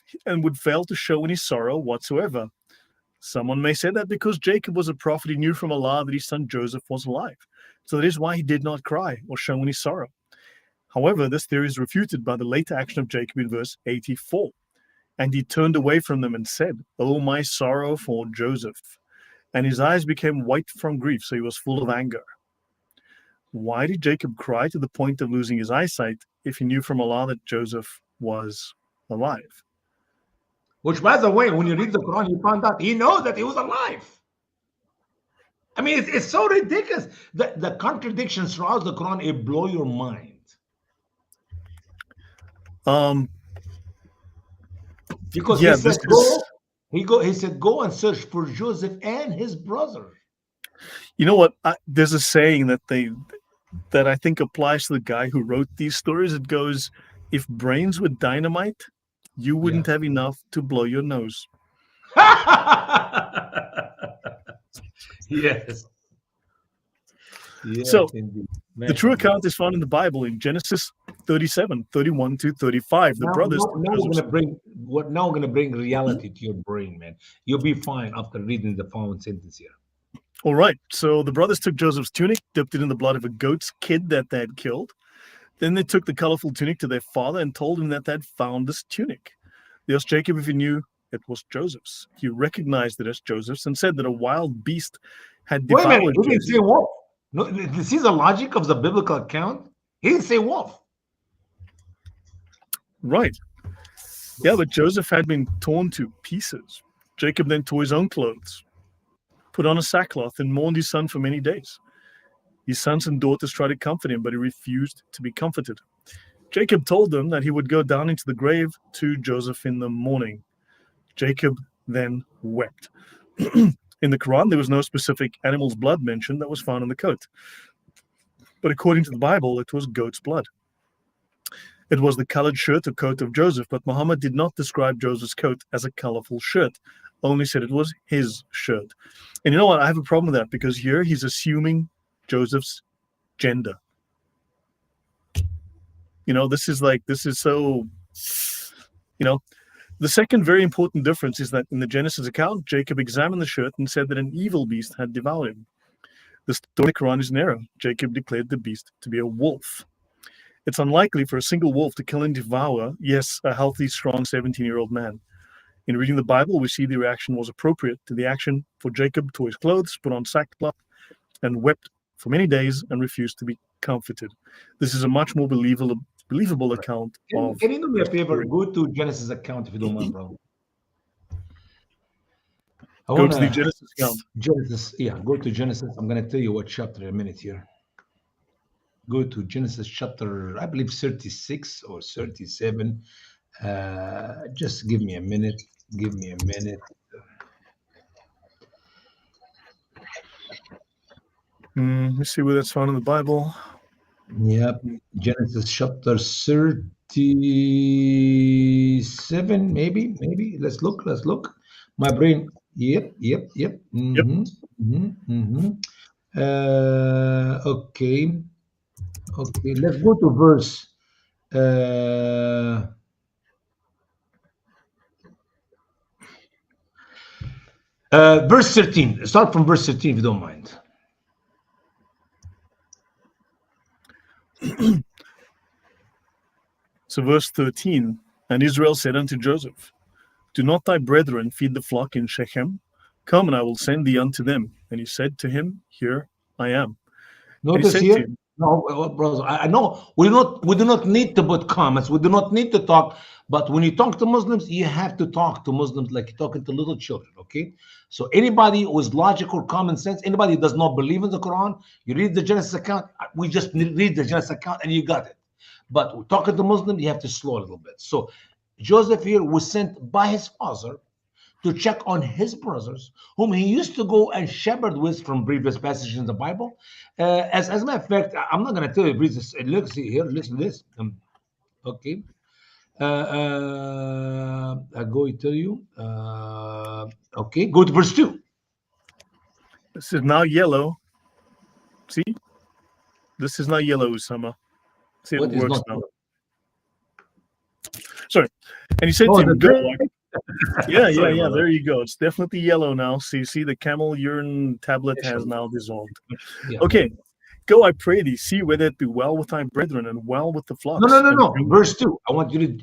S1: fail to show any sorrow whatsoever. Someone may say that because Jacob was a prophet, he knew from Allah that his son Joseph was alive. So that is why he did not cry or show any sorrow. However, this theory is refuted by the later action of Jacob in verse 84. And he turned away from them and said, "Oh, my sorrow for Joseph." And his eyes became white from grief, so he was full of anger. Why did Jacob cry to the point of losing his eyesight if he knew from Allah that Joseph was alive?
S2: Which, by the way, when you read the Quran, you find out he knows that he was alive. I mean, it's so ridiculous. The contradictions throughout the Quran, it blow your mind. Because
S1: Yeah,
S2: he said, he said, go and search for Joseph and his brother.
S1: You know what? There's a saying that I think applies to the guy who wrote these stories. It goes, if brains were dynamite, you wouldn't have enough to blow your nose.
S2: Yes. Yes,
S1: So
S2: indeed.
S1: the true account is found in the Bible in Genesis 37, 31 to 35. The brothers.
S2: Now we're going to bring reality to your brain, man. You'll be fine after reading the following sentence here.
S1: All right. So the brothers took Joseph's tunic, dipped it in the blood of a goat's kid that they had killed. Then they took the colorful tunic to their father and told him that they had found this tunic. They asked Jacob if he knew it was Joseph's. He recognized it as Joseph's and said that a wild beast had devoured
S2: Wait a minute, he didn't
S1: Joseph.
S2: say wolf. No, this is the logic of the biblical account. He didn't say wolf.
S1: Right. Yeah, but Joseph had been torn to pieces. Jacob then tore his own clothes, put on a sackcloth, and mourned his son for many days. His sons and daughters tried to comfort him, but he refused to be comforted. Jacob told them that he would go down into the grave to Joseph in the morning. Jacob then wept. In the Quran, there was no specific animal's blood mentioned that was found in the coat. But according to the Bible, it was goat's blood. It was the colored shirt or coat of Joseph, but Muhammad did not describe Joseph's coat as a colorful shirt, only said it was his shirt. And you know what? I have a problem with that because here he's assuming Joseph's gender. This is so, the second very important difference is that in the Genesis account, Jacob examined the shirt and said that an evil beast had devoured him. The story in the Quran is an error. Jacob declared the beast to be a wolf. It's unlikely for a single wolf to kill and devour, yes, a healthy, strong 17-year-old man. In reading the Bible, we see the reaction was appropriate to the action for Jacob tore his clothes, put on sackcloth, and wept for many days and refused to be comforted. This is a much more believable account of.
S2: Can you do me a favor? Go to Genesis account if you don't mind, bro.
S1: Go to the Genesis account.
S2: Genesis, yeah, go to Genesis. I'm going to tell you what chapter in a minute here. Go to Genesis chapter, I believe 36 or 37. Just give me a minute. Give me a minute.
S1: Let me see where that's found in the Bible.
S2: Yep, Genesis chapter 37, maybe. Let's look. My brain. Yep. Okay. Let's go to verse. Verse 13. Start from verse 13 if you don't mind.
S1: So verse 13, and Israel said unto Joseph, do not thy brethren feed the flock in Shechem? Come, and I will send thee unto them. And he said to him, here I am.
S2: Notice here. No, brothers, I know we do not need to put comments. We do not need to talk. But when you talk to Muslims, you have to talk to Muslims like you're talking to little children, okay? So anybody with logic or common sense, anybody who does not believe in the Quran, you read the Genesis account, we just read the Genesis account and you got it. But we're talking to Muslims, you have to slow a little bit. So Joseph here was sent by his father to check on his brothers, whom he used to go and shepherd with from previous passages in the Bible. As a matter of fact, I'm not going to tell you, read this. Look, see here, listen to this. Okay. I go to tell you. Okay, go to verse 2.
S1: This is now yellow. See? This is now yellow, Usama. See, it works now. Sorry. And he said to him, go. Yeah. There you go. It's definitely yellow now. So you see the camel urine tablet has now dissolved. Yeah. Okay. Go, I pray thee, see whether it be well with thy brethren and well with the flocks.
S2: No. Verse 2. I want you to.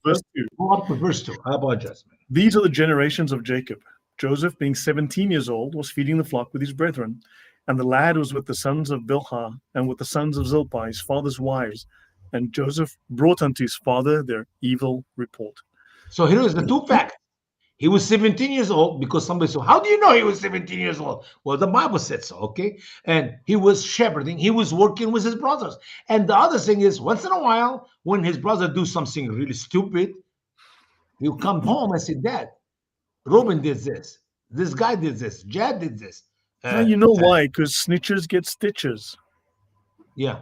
S1: Verse 2.
S2: Go up to verse 2. I apologize.
S1: These are the generations of Jacob. Joseph, being 17 years old, was feeding the flock with his brethren. And the lad was with the sons of Bilhah and with the sons of Zilpah, his father's wives. And Joseph brought unto his father their evil report.
S2: So here is the two facts. He was 17 years old because somebody said, how do you know he was 17 years old? Well, the Bible said so, okay? And he was shepherding. He was working with his brothers. And the other thing is, once in a while, when his brother do something really stupid, he'll come home and say, Dad, Reuben did this. This guy did this. Jad did this.
S1: Now you know why, because snitches get stitches.
S2: Yeah.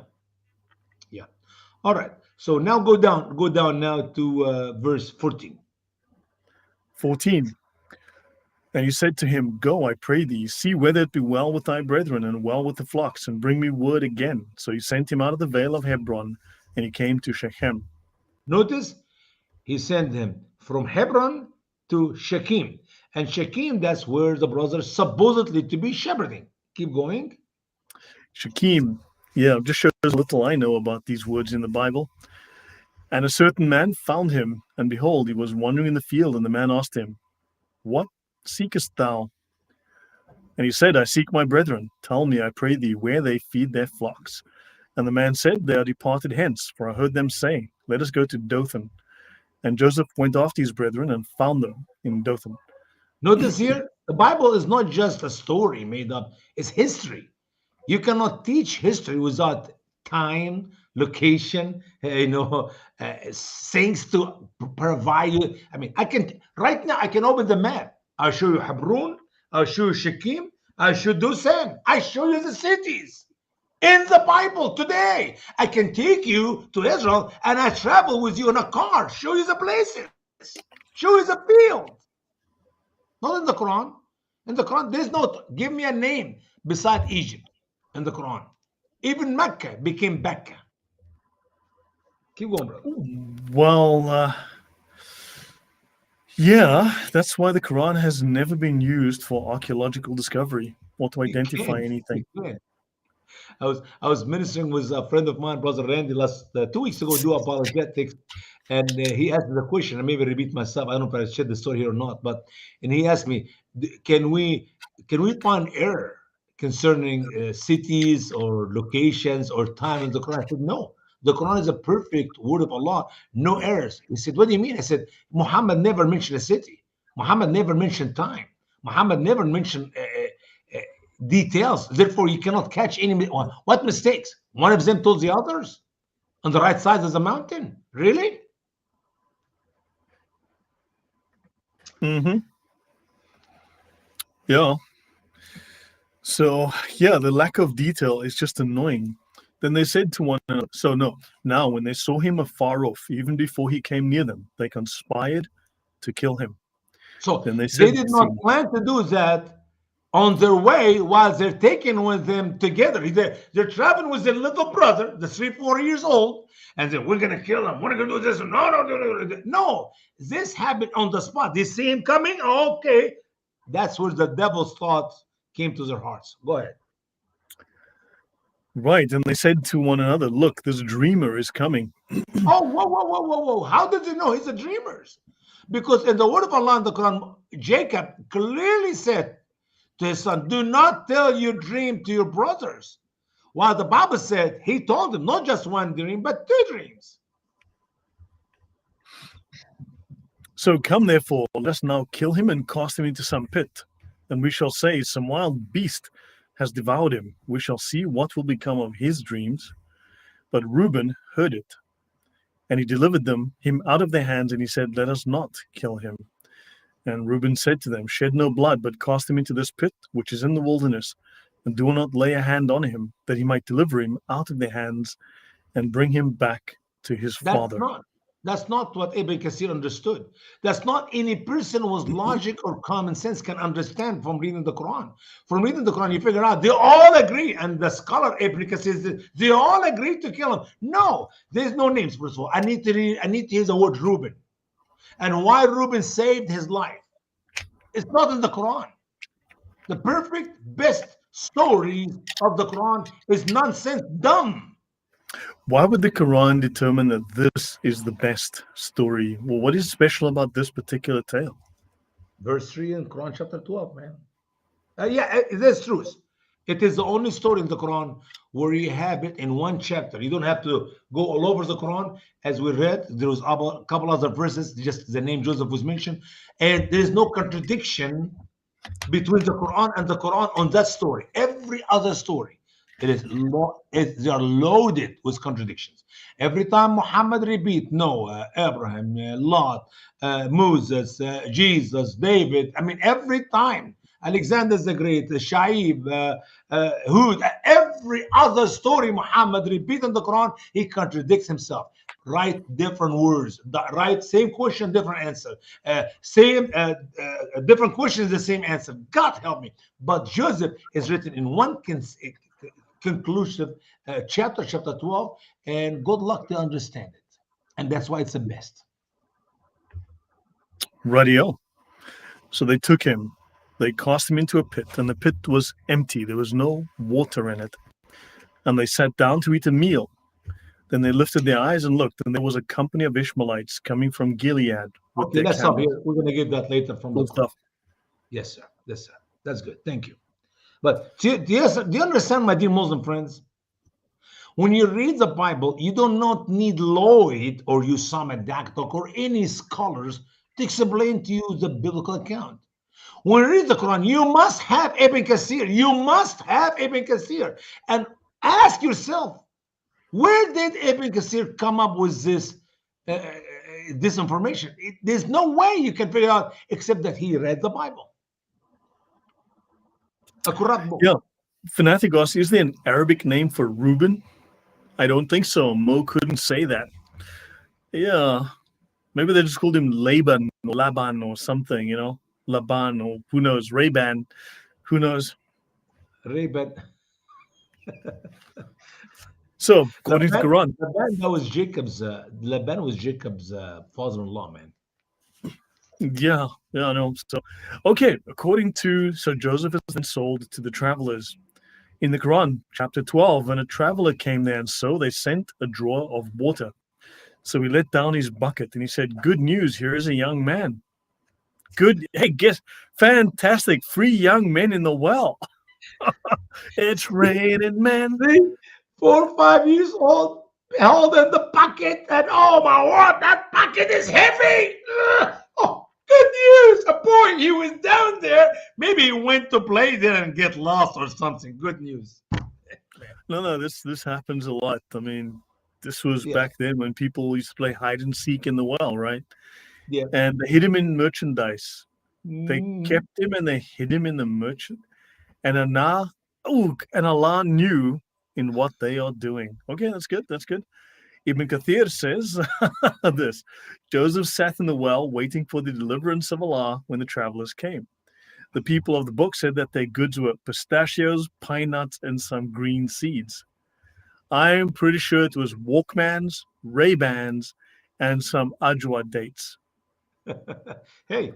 S2: All right. So now go down now to verse 14.
S1: 14. And he said to him, go, I pray thee, see whether it be well with thy brethren and well with the flocks, and bring me word again. So he sent him out of the vale of Hebron, and he came to Shechem.
S2: Notice, he sent him from Hebron to Shechem. And Shechem, that's where the brothers supposedly to be shepherding. Keep going.
S1: Shechem. Yeah, just shows little I know about these words in the Bible. And a certain man found him, and behold, he was wandering in the field, and the man asked him, what seekest thou? And he said, I seek my brethren. Tell me, I pray thee, where they feed their flocks. And the man said, they are departed hence, for I heard them say, let us go to Dothan. And Joseph went after his brethren and found them in Dothan.
S2: Notice here, the Bible is not just a story made up, it's history. You cannot teach history without time, location, things to provide you. I mean, I can right now. I can open the map. I'll show you Hebron. I'll show you Shechem. I'll show you Dusan. I show you the cities in the Bible today. I can take you to Israel and I travel with you in a car, show you the places, show you the field. Not in the Quran. In the Quran, there's no give me a name beside Egypt in the Quran. Even Mecca became Becca. Keep going, brother.
S1: Well, yeah, that's why the Quran has never been used for archaeological discovery or to
S2: You
S1: identify
S2: can't. You
S1: anything.
S2: can't. I was ministering with a friend of mine, brother Randy, last 2 weeks ago, do apologetics, and he asked me the question. I maybe repeat myself. I don't know if I shared the story here or not, but and he asked me, can we find error concerning cities or locations or time in the Quran? I said no. The Quran is a perfect word of Allah, no errors. He said, what do you mean? I said, Muhammad never mentioned a city. Muhammad never mentioned time. Muhammad never mentioned details. Therefore, you cannot catch any. What mistakes? One of them told the others on the right side of the mountain. Really?
S1: Mm-hmm. Yeah. So, yeah, the lack of detail is just annoying. Then they said to one another, so no, now when they saw him afar off, even before he came near them, they conspired to kill him.
S2: So
S1: Then they
S2: they
S1: said
S2: did
S1: to
S2: not plan to do that on their way while they're taking with them together. They're traveling with their little brother, the 3, 4 years old, and then we're gonna kill him. We're gonna do this. No, no, no, no, no. No. This happened on the spot. They see him coming. Okay, that's where the devil's thoughts came to their hearts. Go ahead.
S1: right, and they said to one another, look, this dreamer is coming.
S2: Oh, whoa, whoa, whoa, whoa, whoa. How did they know he's a dreamer? Because in the word of Allah in the Quran, Jacob clearly said to his son, do not tell your dream to your brothers. While the Bible said he told them not just one dream, but 2 dreams.
S1: So come therefore, let us now kill him and cast him into some pit. And we shall say, some wild beast has devoured him. We shall see what will become of his dreams. But Reuben heard it, and he delivered him out of their hands, and he said, let us not kill him. And Reuben said to them, shed no blood, but cast him into this pit, which is in the wilderness, and do not lay a hand on him, that he might deliver him out of their hands and bring him back to his
S2: That's
S1: father.
S2: not. That's not what Ibn Kathir understood. That's not any person with logic or common sense can understand from reading the Quran. From reading the Quran, you figure out they all agree, and the scholar Ibn Kathir says they all agree to kill him. No, there's no names. First of all, I need to hear the word Reuben, and why Reuben saved his life. It's not in the Quran. The perfect best story of the Quran is nonsense, dumb.
S1: Why would the Quran determine that this is the best story? Well, what is special about this particular tale?
S2: Verse 3 in Quran chapter 12, man. Yeah, that's true. It is the only story in the Quran where you have it in one chapter. You don't have to go all over the Quran. As we read, there was a couple other verses, just the name Joseph was mentioned, and there is no contradiction between the Quran and the Quran on that story. Every other story, they are loaded with contradictions. Every time Muhammad repeat Noah, Abraham, Lot, Moses, Jesus, David. I mean, every time Alexander the Great, Shaib, Hud, every other story Muhammad repeat in the Quran, he contradicts himself. Write different words, right? Same question, different answer. Same different questions, the same answer. God help me. But Joseph is written in one conclusive chapter 12, and good luck to understand it. And that's why it's the best.
S1: Radio. So they took him, they cast him into a pit, and the pit was empty. There was no water in it. And they sat down to eat a meal. Then they lifted their eyes and looked, and there was a company of Ishmaelites coming from Gilead with
S2: Okay,
S1: their
S2: let's stop
S1: camels.
S2: here. We're going to get that later from the
S1: Cool stuff.
S2: Yes, sir. Yes, sir. That's good. Thank you. But do you understand, my dear Muslim friends? When you read the Bible, you do not need Lloyd or Usama Dakdok or any scholars to explain to you the biblical account. When you read the Quran, you must have Ibn Kathir. You must have Ibn Kathir. And ask yourself, Where did Ibn Kathir come up with this information? There's no way you can figure out except that he read the Bible, a corrupt book.
S1: Yeah. Fanatic asks, is there an Arabic name for Reuben? I don't think so. Mo couldn't say that. Yeah. Maybe they just called him Laban or Laban or something, Laban or who knows, Ray-Ban, who knows.
S2: Reuben.
S1: So, according to the
S2: Laban,
S1: Quran,
S2: Laban was Jacob's father-in-law, man.
S1: yeah, I know. So, okay, so Joseph is then sold to the travelers. In the Quran, chapter 12, when a traveler came there, and so they sent a drawer of water. So he let down his bucket and he said, good news, here is a young man. Good, hey, guess, fantastic, 3 young men in the well. It's raining, man.
S2: 4 or 5 years old, holding the bucket, and oh my word, that bucket is heavy. Oh, good news. A boy, he was down there. Maybe he went to play there and get lost or something. Good news.
S1: No, this happens a lot. I mean, this was
S2: Yeah.
S1: back then when people used to play hide and seek in the well, right?
S2: Yeah.
S1: And they hid him in merchandise. They
S2: Mm.
S1: kept him and they hid him in the merchant. And Allah knew in what they are doing. Okay, that's good. Ibn Kathir says this. Joseph sat in the well waiting for the deliverance of Allah when the travelers came. The people of the book said that their goods were pistachios, pine nuts, and some green seeds. I'm pretty sure it was Walkmans, Ray-Bans, and some ajwa dates.
S2: Hey.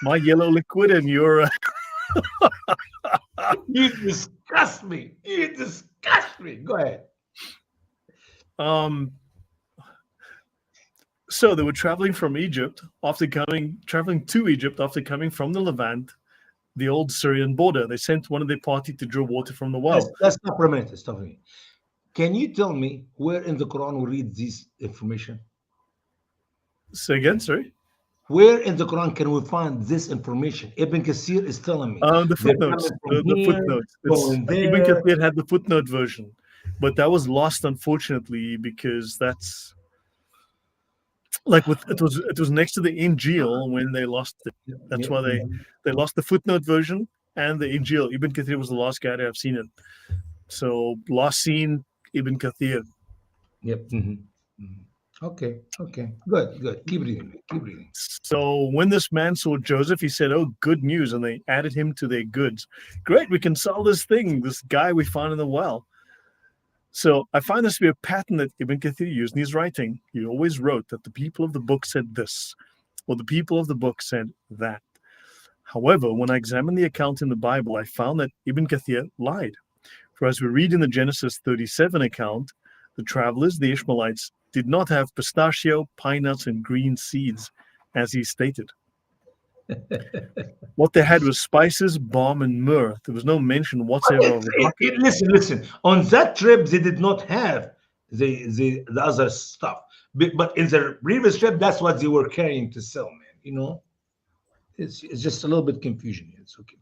S1: My yellow liquid and your...
S2: You disgust me. Go ahead.
S1: So they were traveling to Egypt after coming from the Levant, the old Syrian border. They sent one of their party to draw water from the well.
S2: Let's stop for a minute. Stop for a minute. Can you tell me where in the Quran we read this information?
S1: Say again, sorry?
S2: Where in the Quran can we find this information? Ibn Kathir is telling me.
S1: The footnotes. The footnotes. Ibn Kathir had the footnote version, but that was lost, unfortunately, because that's like it was next to the Injil when they lost it. That's why they lost the footnote version and the Injil. Ibn Kathir was the last guy to have seen it. So last seen Ibn Kathir.
S2: Yep. Mm-hmm. Mm-hmm. Okay. Good. Keep reading.
S1: So when this man saw Joseph, he said, oh, good news. And they added him to their goods. Great, we can sell this guy we found in the well. So I find this to be a pattern that Ibn Kathir used in his writing. He always wrote that the people of the book said this, or the people of the book said that. However, when I examined the account in the Bible, I found that Ibn Kathir lied. For as we read in the Genesis 37 account, the travelers, the Ishmaelites, did not have pistachio, pine nuts, and green seeds, as he stated. What they had was spices, balm, and myrrh. There was no mention whatsoever of it.
S2: Listen. On that trip, they did not have the other stuff. But in the previous trip, that's what they were carrying to sell, man. It's just a little bit confusion here. It's okay.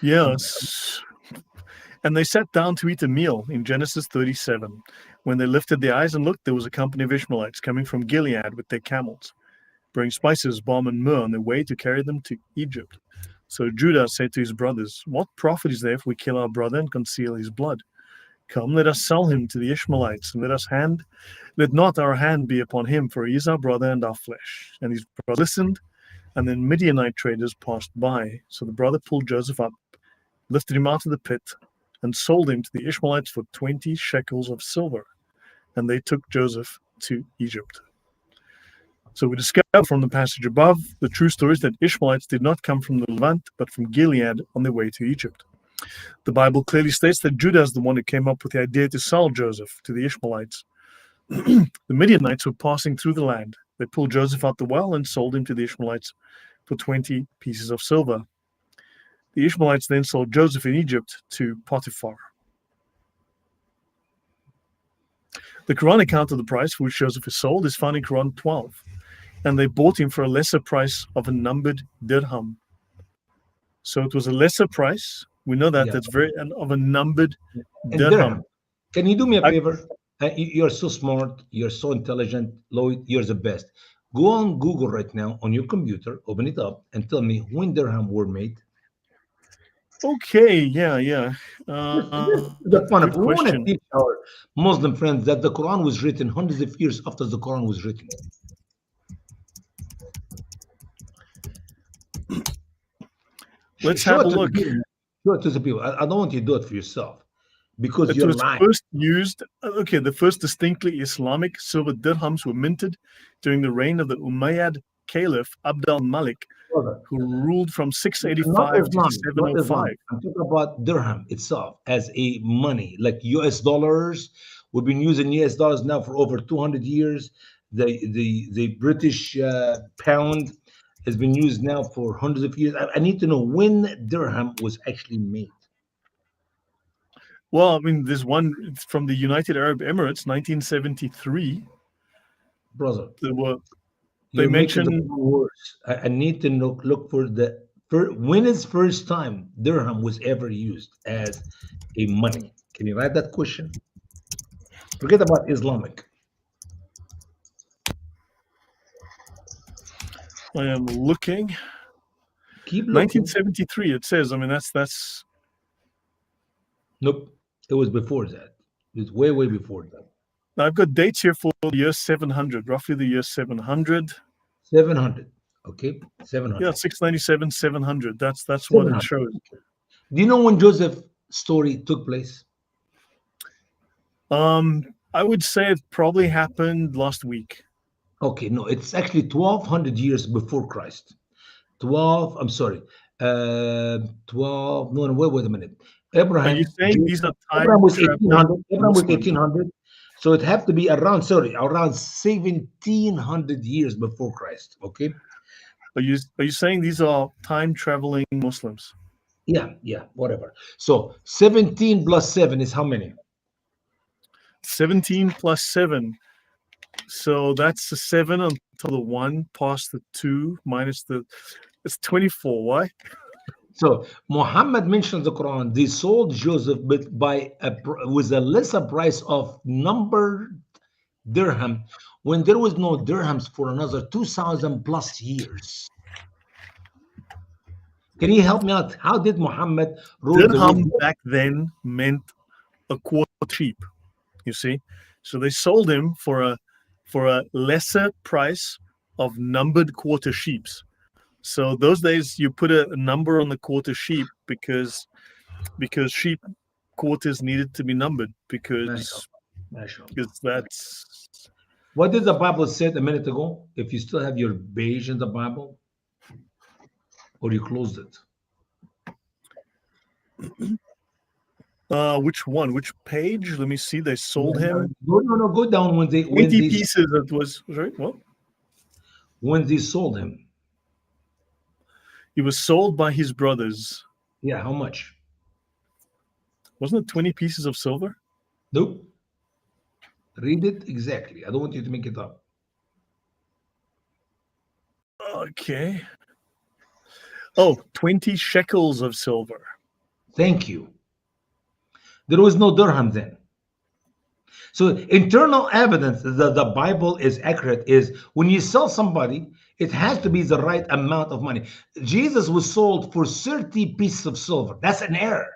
S1: Yes. And they sat down to eat a meal in Genesis 37. When they lifted their eyes and looked, there was a company of Ishmaelites coming from Gilead with their camels, bringing spices, balm, and myrrh on their way to carry them to Egypt. So Judah said to his brothers, what profit is there if we kill our brother and conceal his blood? Come, let us sell him to the Ishmaelites, and let not our hand be upon him, for he is our brother and our flesh. And his brothers listened, and then Midianite traders passed by. So the brother pulled Joseph up, lifted him out of the pit, and sold him to the Ishmaelites for 20 shekels of silver. And they took Joseph to Egypt. So we discover from the passage above, the true story is that Ishmaelites did not come from the Levant, but from Gilead on their way to Egypt. The Bible clearly states that Judah is the one who came up with the idea to sell Joseph to the Ishmaelites. The Midianites were passing through the land. They pulled Joseph out the well and sold him to the Ishmaelites for 20 pieces of silver. The Ishmaelites then sold Joseph in Egypt to Potiphar. The Quran account of the price for which Joseph is sold is found in Quran 12, and they bought him for a lesser price of a numbered dirham. So it was a lesser price. We know that
S2: Yeah.
S1: that's very and of a numbered
S2: And
S1: dirham.
S2: dirham. Can you do me a
S1: I,
S2: favor? You're so smart. You're so intelligent. Lloyd, you're the best. Go on Google right now on your computer, open it up, and tell me when dirham were made.
S1: okay, yeah, yeah.
S2: This is
S1: Good
S2: the fun of. We
S1: question.
S2: want to teach our Muslim friends that the Quran was written hundreds of years after the Quran was written.
S1: Let's
S2: Show
S1: have a
S2: it to the
S1: look.
S2: people. Show it to the people. I don't want you to do it for yourself because
S1: It
S2: you're
S1: was
S2: lying.
S1: first used, okay, the first distinctly Islamic silver dirhams were minted during the reign of the Umayyad Caliph Abd al-Malik,
S2: Brother,
S1: who ruled from
S2: not
S1: 685 to
S2: Islam, not Islam.
S1: 705.
S2: I'm talking about dirham itself as a money, like US dollars. We've been using US dollars now for over 200 years. The British pound has been used now for hundreds of years. I need to know when dirham was actually made,
S1: Well, I mean, there's one it's from the United Arab Emirates, 1973.
S2: brother.
S1: They were they
S2: You're making the
S1: mention
S2: problem worse. I need to look for when is first time dirham was ever used as a money. Can you write that question? Forget about Islamic.
S1: I am looking
S2: Keep looking.
S1: 1973 it says. I mean that's
S2: Nope. It was before that. It was way, way before that.
S1: I've got dates here for the year 700, roughly the year 700.
S2: 700. Okay.
S1: Yeah,
S2: 700.
S1: 697, 700. That's what it
S2: 700.
S1: shows.
S2: Do you know when Joseph story took place?
S1: I would say it probably happened last week.
S2: Okay. No, it's actually 1200 years before Christ. 12, I'm sorry. 12, no, no, wait a minute.
S1: Are you
S2: Abraham,
S1: saying these are
S2: Abraham
S1: time
S2: was
S1: traveling
S2: 1800. Abraham was
S1: Muslims?
S2: 1800. So it have to be around, sorry, around 1700 years before Christ. Okay.
S1: Are you saying these are time traveling Muslims?
S2: Yeah, yeah, whatever. So 17 plus 7 is how many?
S1: 17 plus 7. So that's the 7 until the 1 past the 2 minus the it's 24. Why?
S2: So Muhammad mentions the Quran. They sold Joseph, but with a lesser price of numbered dirham, when there was no dirhams for another 2,000 plus years. Can you help me out? How did Muhammad rule the
S1: Dirham
S2: world?
S1: back then meant a quarter sheep, you see. So they sold him for a lesser price of numbered quarter sheeps. So those days you put a number on the quarter sheep because sheep quarters needed to be numbered
S2: Mashallah,
S1: because
S2: mashallah.
S1: because that's
S2: What did the Bible say a minute ago? If you still have your beige in the Bible, or you closed it?
S1: which one? Which page? Let me see. They
S2: No,
S1: sold him
S2: no, go down
S1: 20 pieces. It was sorry. Well,
S2: when they sold him.
S1: he was sold by his brothers.
S2: Yeah, how much?
S1: Wasn't it 20 pieces of silver?
S2: Nope. Read it exactly. I don't want you to make it up.
S1: Okay. Oh, 20 shekels of silver.
S2: Thank you. There was no dirham then. So internal evidence that the Bible is accurate is when you sell somebody, it has to be the right amount of money. Jesus was sold for 30 pieces of silver. That's an error.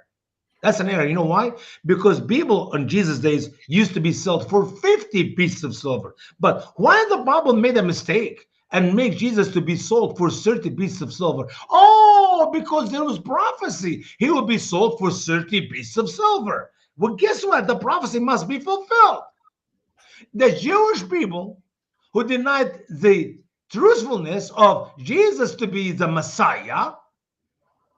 S2: That's an error. You know why? Because people in Jesus' days used to be sold for 50 pieces of silver. But why the Bible made a mistake and make Jesus to be sold for 30 pieces of silver? Oh, because there was prophecy. He would be sold for 30 pieces of silver. Well, guess what? The prophecy must be fulfilled. The Jewish people who denied the truthfulness of Jesus to be the Messiah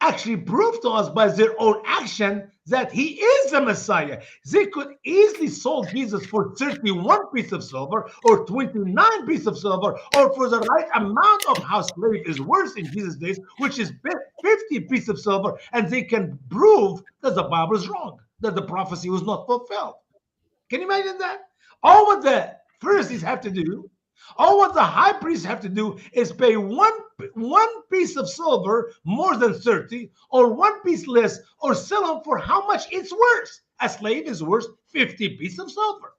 S2: actually proved to us by their own action that he is the Messiah. They could easily sold Jesus for 31 pieces of silver or 29 pieces of silver or for the right amount of how slave is worth in Jesus' days, which is 50 pieces of silver, and they can prove that the Bible is wrong, that the prophecy was not fulfilled. Can you imagine that? All what the Pharisees have to do All what the high priest have to do is pay one piece of silver more than 30, or one piece less, or sell them for how much it's worth. A slave is worth 50 pieces of silver.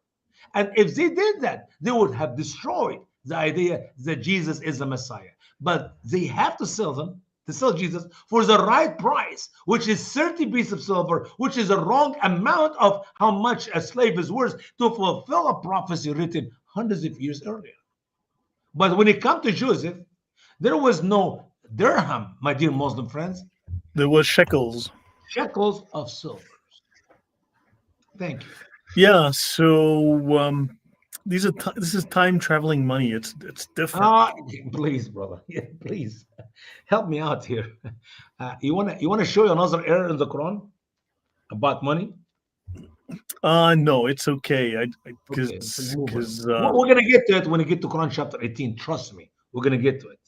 S2: And if they did that, they would have destroyed the idea that Jesus is the Messiah. But they have to sell them, to sell Jesus for the right price, which is 30 pieces of silver, which is a wrong amount of how much a slave is worth to fulfill a prophecy written hundreds of years earlier. But when it comes to Joseph, there was no dirham, my dear Muslim friends,
S1: There were shekels.
S2: shekels of silver. Thank you.
S1: Yeah. So this is time traveling money. It's different.
S2: Ah, please, brother. Yeah, please help me out here. You wanna show you another error in the Quran about money?
S1: No, it's okay. I
S2: Okay, let's
S1: because
S2: move on.
S1: because
S2: We're gonna get to it when we get to Quran chapter 18. Trust me, we're gonna get to it.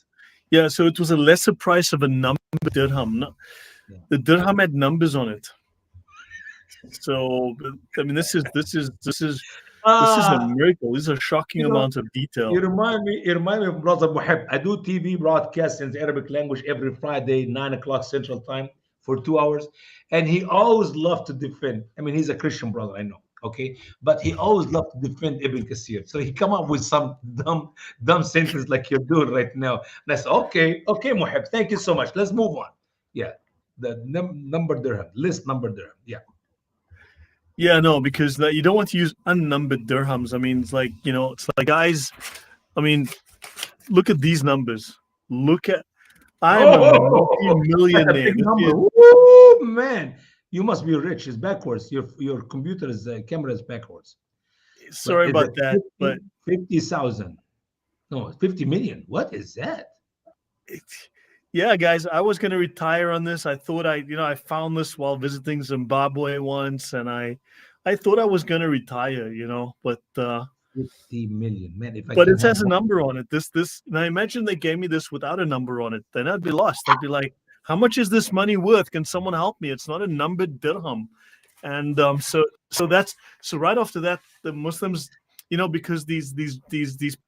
S1: yeah. So it was a lesser price of a number dirham. No,
S2: Yeah.
S1: the dirham had numbers on it. So I mean, this is a
S2: Ah,
S1: miracle. This is a shocking
S2: you know,
S1: amount of
S2: you
S1: detail.
S2: remind me. You remind me of Brother Muhib. I do TV broadcasts in the Arabic language every Friday, 9 o'clock Central Time for 2 hours, and he always loved to defend. I mean, he's a Christian brother, I know. Okay, but he always loved to defend Ibn Kathir. So he come up with some dumb sentence like you're doing right now. And I said, okay, Muhib, thank you so much. Let's move on. Yeah, the number dirham, list number dirham. Yeah.
S1: Yeah, no, because you don't want to use unnumbered dirhams. I mean, it's like guys. I mean, look at these numbers. Look at I'm a
S2: Oh, that's a
S1: multi-millionaire.
S2: big
S1: This
S2: number.
S1: is
S2: Woo, man. You must be rich. It's backwards. Your computer's camera is backwards. But
S1: sorry
S2: is
S1: about
S2: it
S1: that, but
S2: 50,000? No, 50 million. What is that?
S1: it, yeah, guys, I was going to retire on this. I thought I found this while visiting Zimbabwe once, and I thought I was going to retire,
S2: Fifty million. Man, if I
S1: but
S2: can
S1: it
S2: have
S1: has a
S2: one.
S1: number on it. And I imagine they gave me this without a number on it. Then I'd be lost. I'd be like, how much is this money worth? Can someone help me? It's not a numbered dirham. And so right after that, the Muslims, because these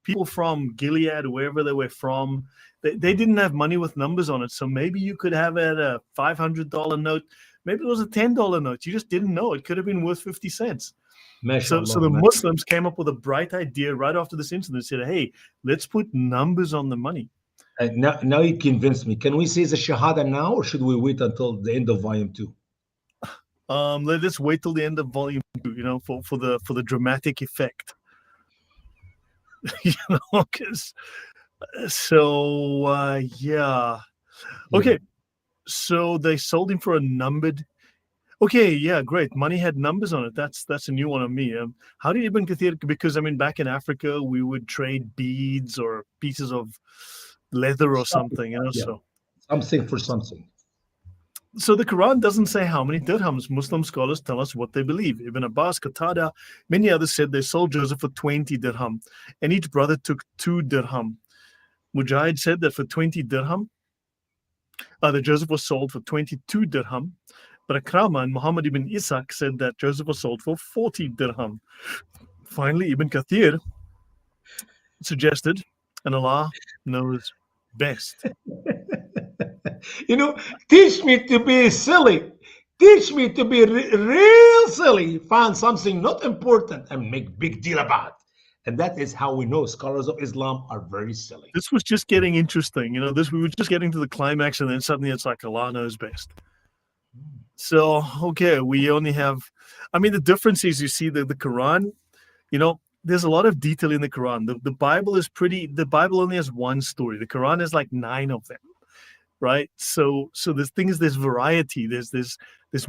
S1: people from Gilead, wherever they were from, they didn't have money with numbers on it. So maybe you could have it a $500 note. Maybe it was a $10 note. You just didn't know. It could have been worth 50 cents. So
S2: MashaAllah,
S1: the
S2: man.
S1: Muslims came up with a bright idea right after this incident. Said, "Hey, let's put numbers on the money."
S2: Now you convinced me. Can we say the Shahada now, or should we wait until the end of volume two?
S1: Let's wait till the end of volume 2, for the dramatic effect. Because yeah.
S2: Yeah.
S1: Okay, so they sold him for a numbered. Okay, yeah, great. Money had numbers on it. That's a new one on me. How did Ibn Kathir? Because I mean, back in Africa, we would trade beads or pieces of leather or
S2: Something.
S1: something.
S2: Yeah.
S1: So
S2: Something for something.
S1: So the Quran doesn't say how many dirhams. Muslim scholars tell us what they believe. Ibn Abbas, Qatada, many others said they sold Joseph for 20 dirham, and each brother took 2 dirham. Mujahid said that for 20 dirham, that Joseph was sold for 22 dirham. But Akrama and Muhammad ibn Ishaq said that Joseph was sold for 40 dirham. Finally, Ibn Kathir suggested, and Allah knows best.
S2: You know, teach me to be silly. Teach me to be real silly. Find something not important and make big deal about. And that is how we know scholars of Islam are very silly.
S1: This was just getting interesting. We were just getting to the climax, and then suddenly it's like Allah knows best. So okay, we only have. I mean, the difference is you see the Quran. There's a lot of detail in the Quran. The Bible is pretty. The Bible only has one story. The Quran has like 9 of them, right? So there's variety. There's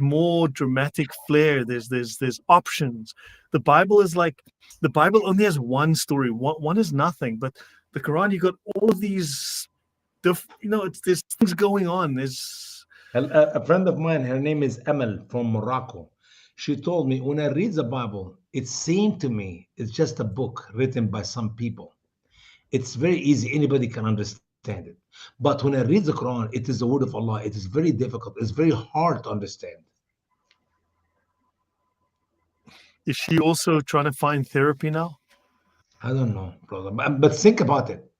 S1: more dramatic flair. There's options. The Bible only has one story. One is nothing. But the Quran, you got all of these. There's things going on.
S2: A friend of mine, her name is Emel from Morocco. She told me when I read the Bible, it seemed to me it's just a book written by some people. It's very easy, anybody can understand it. But when I read the Quran, it is the word of Allah. It is very difficult, it's very hard to understand.
S1: Is she also trying to find therapy now?
S2: I don't know, brother. But think about it.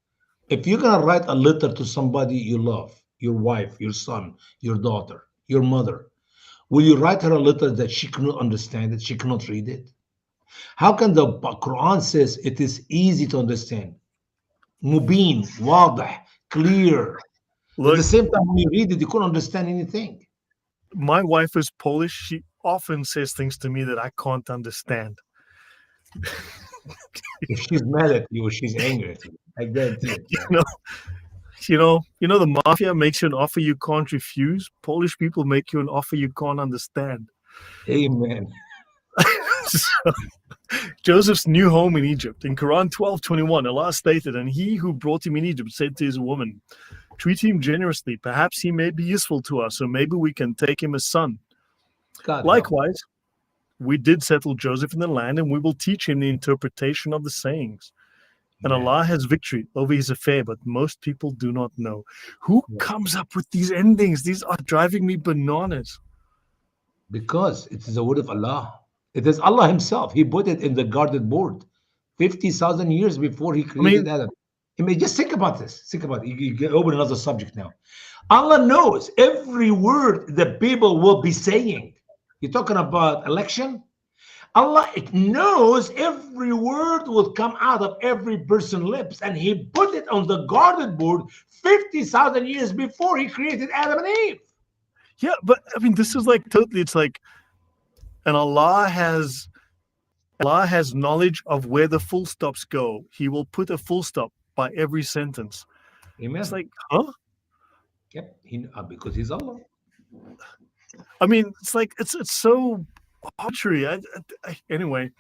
S2: If you're gonna write a letter to somebody you love, your wife, your son, your daughter, your mother, will you write her a letter that she cannot understand it, she cannot read it? How can the Quran says it is easy to understand? Mubin, واضح, clear. At the
S1: Look,
S2: same time, when you read it, you couldn't understand anything.
S1: my wife is Polish. She often says things to me that I can't understand.
S2: If she's mad at you or she's angry at you, I guarantee it,
S1: You
S2: man.
S1: know, the mafia makes you an offer you can't refuse. Polish people make you an offer you can't understand.
S2: Amen.
S1: So, Joseph's new home in Egypt. In Quran 12:21, Allah stated, "And he who brought him in Egypt said to his woman, treat him generously. Perhaps he may be useful to us, or maybe we can take him as son.
S2: God help.
S1: Likewise, we did settle Joseph in the land, and we will teach him the interpretation of the sayings. And
S2: Man.
S1: Allah has victory over his affair, but most people do not know." Who
S2: Yeah.
S1: comes up with these endings? These are driving me bananas.
S2: Because it is the word of Allah. It is Allah Himself. He put it in the guarded board 50,000 years before He
S1: I mean,
S2: created Adam. I mean, just think about this. Think about it. You can open another subject now. Allah knows every word the people will be saying. You're talking about election? Allah it knows every word will come out of every person's lips, and He put it on the guarded board 50,000 years before He created Adam and Eve.
S1: yeah, but I mean, this is like totally. It's like, and Allah has knowledge of where the full stops go. He will put a full stop by every sentence. It's
S2: Amen.
S1: like, huh?
S2: Yep. Because He's Allah.
S1: I mean, it's like it's so arbitrary. Anyway,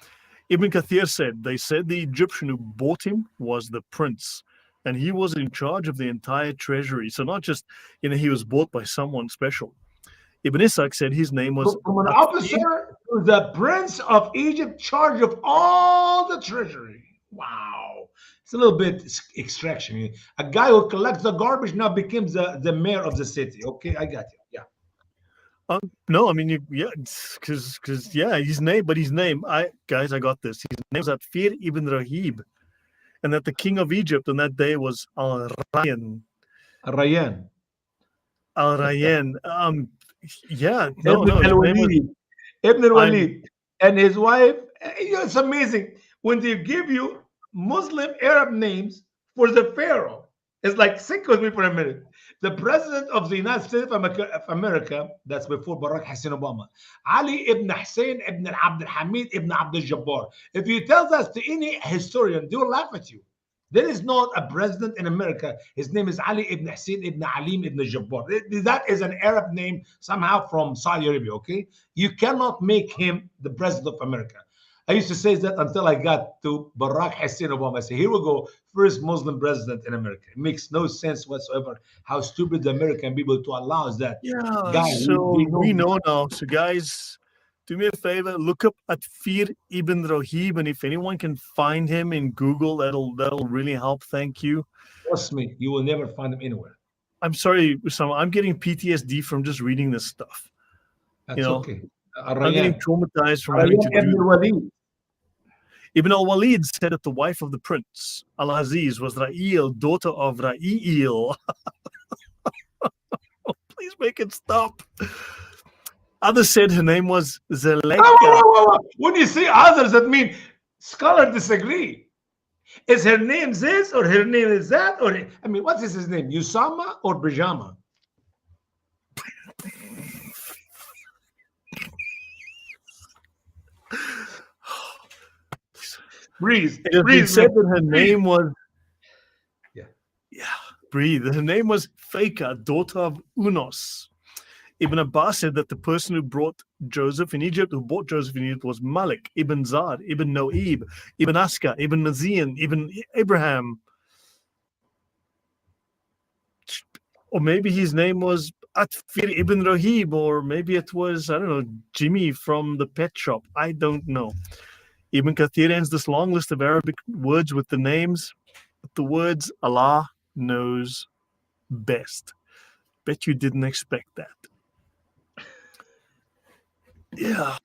S1: Ibn Kathir said they said the Egyptian who bought him was the prince, and he was in charge of the entire treasury. So not just he was bought by someone special. Ibn Ishaq said his name was
S2: From an
S1: Atfir.
S2: officer to the prince of Egypt, charge of all the treasury. Wow. It's a little bit extraction. A guy who collects the garbage now becomes the mayor of the city. Okay, I got you. Yeah.
S1: No, I mean, yeah, because yeah, his name. I got this. His name was Atfir ibn Rahib, and that the king of Egypt on that day was Al Rayyan.
S2: Rayyan.
S1: Al Rayyan. Yeah, no,
S2: Ibn
S1: no, his name was.
S2: al-Walid. Ibn
S1: I'm.
S2: al-Walid. And his wife. It's amazing. When they give you Muslim Arab names for the pharaoh, it's like, think with me for a minute. The president of the United States of America, that's before Barack Hussein Obama, Ali ibn Hussein ibn Abdul Hamid ibn Abdul Jabbar. If you tell that to any historian, they will laugh at you. There is not a president in America. His name is Ali ibn Hussein ibn Alim ibn Jabbar. That is an Arab name somehow from Saudi Arabia, okay? You cannot make him the president of America. I used to say that until I got to Barack Hussein Obama. I said, here we go, first Muslim president in America. It makes no sense whatsoever how stupid the American people to allow that
S1: Yeah,
S2: guy.
S1: so
S2: We
S1: we
S2: know.
S1: know now. So guys, do me a favor, look up Atfir ibn Rahib, and if anyone can find him in Google, that'll really help. Thank you.
S2: Trust me, you will never find him anywhere.
S1: I'm sorry, Usama, I'm getting PTSD from just reading this stuff. You
S2: That's
S1: know,
S2: okay.
S1: I'm getting
S2: Rayyan.
S1: traumatized from having
S2: Rayyan
S1: to
S2: ibn
S1: do.
S2: Walid.
S1: Ibn al-Walid said that the wife of the prince, Al-Aziz, was Ra'il, daughter of Ra'il. Please make it stop. Others said her name was Zaleka.
S2: When you say others, that means scholars disagree. Is her name this or her name is that? Or I mean, what is his name? Usama or Pajama? Breathe,
S1: It has been
S2: breathe, man.
S1: said that her
S2: Breathe.
S1: name was,
S2: Yeah.
S1: yeah, breathe. Her name was Faika, daughter of Unos. Ibn Abbas said that the person who brought Joseph in Egypt, who bought Joseph in Egypt, was Malik, Ibn Zad, Ibn Noib, Ibn Aska, Ibn Mazian, Ibn Abraham. Or maybe his name was Atfir ibn Rahib, or maybe it was, I don't know, Jimmy from the pet shop. I don't know. Ibn Kathir ends this long list of Arabic words with the names, with the words Allah knows best. Bet you didn't expect that. Yeah.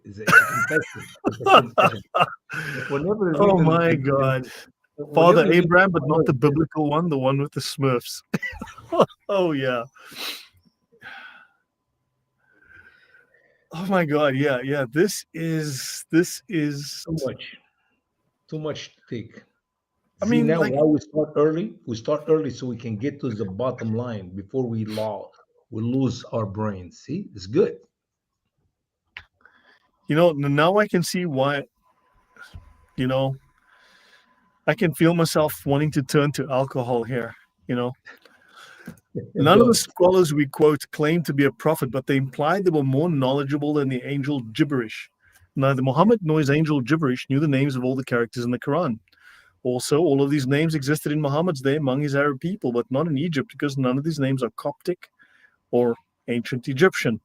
S2: It's a confession. It's a confession. Whenever you read
S1: Oh my God.
S2: whenever
S1: Father
S2: you read
S1: Abraham, but not
S2: Muhammad,
S1: the biblical one, the one with the Smurfs. Oh yeah. Oh my God. Yeah, yeah. This is
S2: too much, too much to take.
S1: I
S2: See
S1: mean,
S2: now
S1: like,
S2: why we start early? We start early so we can get to the bottom line before we lose our brains. See, it's good.
S1: now I can see why, you know, I can feel myself wanting to turn to alcohol here, you know. None of the
S2: Don't.
S1: scholars we quote claim to be a prophet, but they imply they were more knowledgeable than the angel gibberish. Neither Muhammad nor his angel gibberish knew the names of all the characters in the Quran. Also, all of these names existed in Muhammad's day among his Arab people, but not in Egypt because none of these names are Coptic or ancient Egyptian.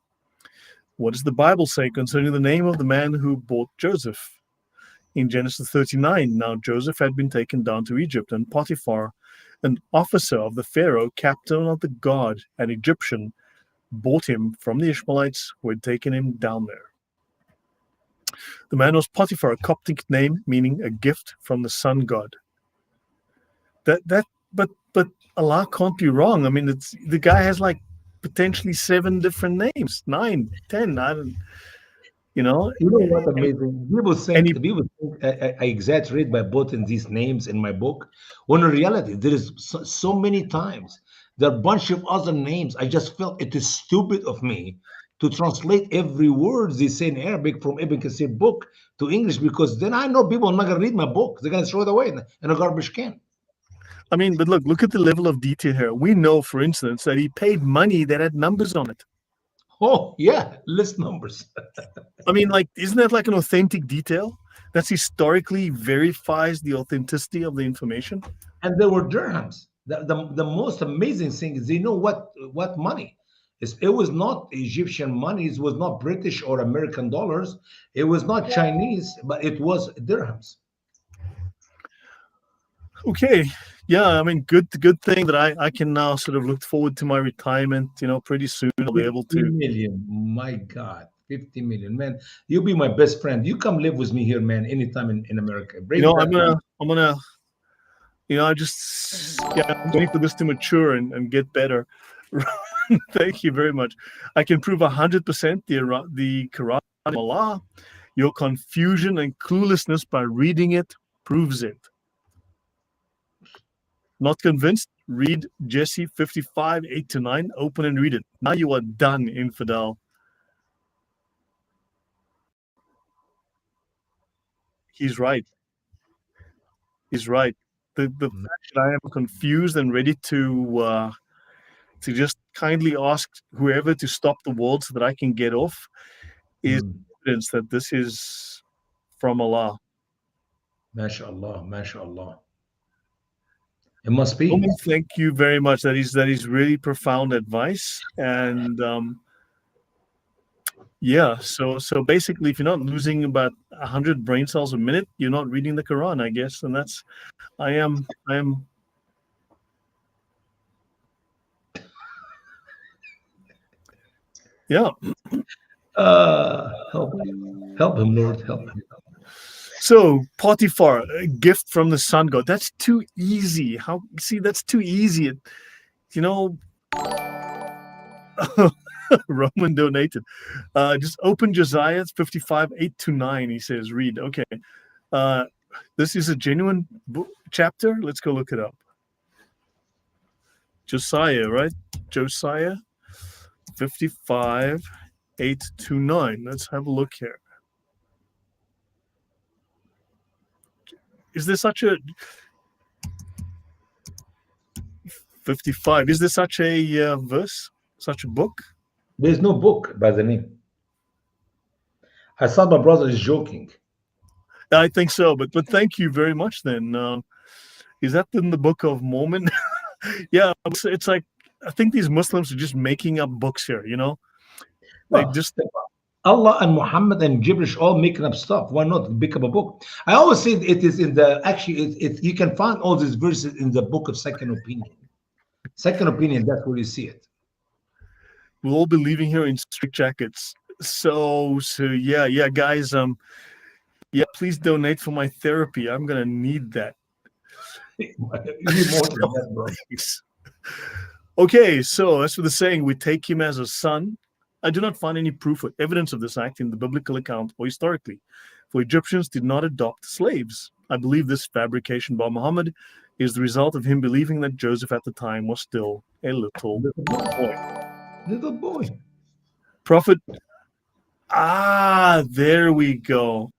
S1: What does the Bible say concerning the name of the man who bought Joseph? In Genesis 39, now Joseph had been taken down to Egypt, and Potiphar, an officer of the Pharaoh, captain of the guard, an Egyptian, bought him from the Ishmaelites who had taken him down there. The man was Potiphar, a Coptic name meaning a gift from the sun god. But Allah can't be wrong. I mean, it's the guy has like potentially 7 different names, 9, 10. I don't, you know,
S2: You know what
S1: and,
S2: amazing?
S1: and he.
S2: People think I exaggerate by putting these names in my book. When in reality, there is so many times there are a bunch of other names. I just felt it is stupid of me to translate every word they say in Arabic from Ibn Kathir book to English because then I know people are not gonna read my book. They're gonna throw it away in a garbage can.
S1: I mean, but look at the level of detail here. We know, for instance, that he paid money that had numbers on it.
S2: Oh yeah, list numbers.
S1: I mean, like, isn't that like an authentic detail that's historically verifies the authenticity of the information?
S2: And there were dirhams. The most amazing thing is they know what money. It was not Egyptian money. It was not British or American dollars. It was not Chinese, but it was dirhams.
S1: Okay, yeah. I mean, good thing that I can now sort of look forward to my retirement. Pretty soon I'll be able
S2: 50
S1: to.
S2: million. My God. 50 million. Man, you'll be my best friend. You come live with me here, man, anytime in America. Bring
S1: I'm
S2: that
S1: gonna
S2: money.
S1: I'm gonna I just yeah. I'm waiting for this to mature and get better. Thank you very much. I can prove 100% the Quran of Allah. Your confusion and cluelessness by reading it proves it. Not convinced? Read Jesse 55, 8 to 9. Open and read it. Now you are done, infidel. He's right. He's right. The fact that I am confused and ready to just kindly ask whoever to stop the world so that I can get off is
S2: Mm.
S1: evidence that this is from Allah.
S2: MashaAllah, MashaAllah. It must be.
S1: Roman, thank you very much. That is really profound advice. And yeah, so basically, if you're not losing about 100 brain cells a minute, you're not reading the Quran, I guess. And that's I am. Yeah.
S2: Help him, Lord, help him.
S1: So Potiphar, a gift from the sun god. That's too easy. How see? That's too easy. You know, Roman donated. Just open Josiah 55, 8 to 9. He says, read. Okay. Uh, this is a genuine chapter. Let's go look it up. Josiah, right? Josiah 55, 8 to 9. Let's have a look here. Is there such a 55? Is there such a verse? Such a book?
S2: There's no book by the name. I thought my brother is joking.
S1: I think so, but thank you very much. Then is that in the Book of Mormon? Yeah, it's like I think these Muslims are just making up books here. They
S2: Well,
S1: just
S2: Allah and Muhammad and Gibberish all making up stuff. Why not pick up a book? I always say it is in the actually you can find all these verses in the book of Second Opinion. Second Opinion, that's where you see it.
S1: we'll all be leaving here in straitjackets. So yeah, guys. Yeah, please donate for my therapy. I'm gonna need that.
S2: You need more than that, bro.
S1: Thanks. Okay, so as for the saying, we take him as a son, I do not find any proof or evidence of this act in the biblical account or historically, for Egyptians did not adopt slaves. I believe this fabrication by Muhammad is the result of him believing that Joseph at the time was still a little
S2: Little boy.
S1: boy.
S2: Little boy.
S1: Prophet, there we go.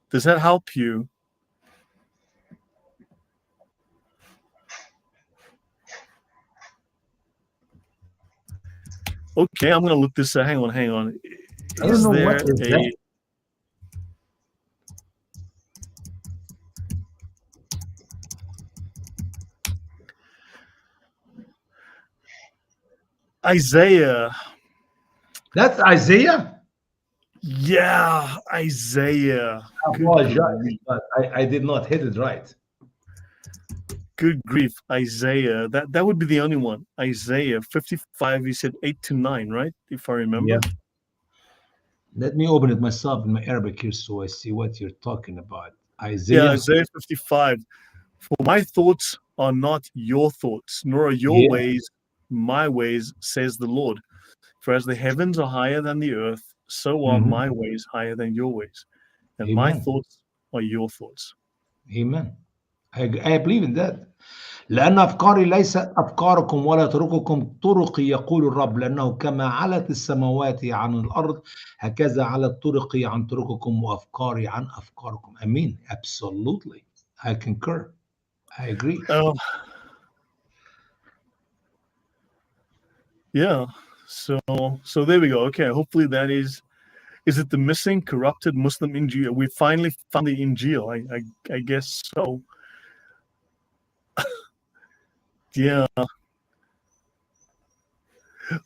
S1: Does that help you? Okay, I'm gonna look this. Hang on.
S2: I don't
S1: Is
S2: know what
S1: there
S2: is that.
S1: a Isaiah?
S2: That's Isaiah?
S1: Yeah, Isaiah.
S2: I apologize, but I did not hit it right.
S1: Good grief, Isaiah. That would be the only one. Isaiah 55. You said 8 to 9, right? If I
S2: Yeah.
S1: remember.
S2: Let me open it myself in my Arabic here so I see what you're talking about.
S1: Yeah,
S2: Isaiah.
S1: Isaiah 55. For my thoughts are not your thoughts, nor are your
S2: Yeah.
S1: ways my ways, says the Lord. For as the heavens are higher than the earth, so are
S2: Mhm.
S1: my ways higher than your ways, and my
S2: Amen.
S1: thoughts are your thoughts.
S2: Amen. I believe in that. لأن أفكاري ليست أفكاركم ولا طرقكم طرقي يقول الرب لأنه كما علت السماوات عن الأرض هكذا علت طرقي عن طرقكم وأفكاري عن أفكاركم. أمين. Absolutely. I concur. I agree.
S1: Oh, yeah. So there we go. Okay, hopefully that is it the missing corrupted Muslim Injil? We finally found the Injil. I guess so. Yeah.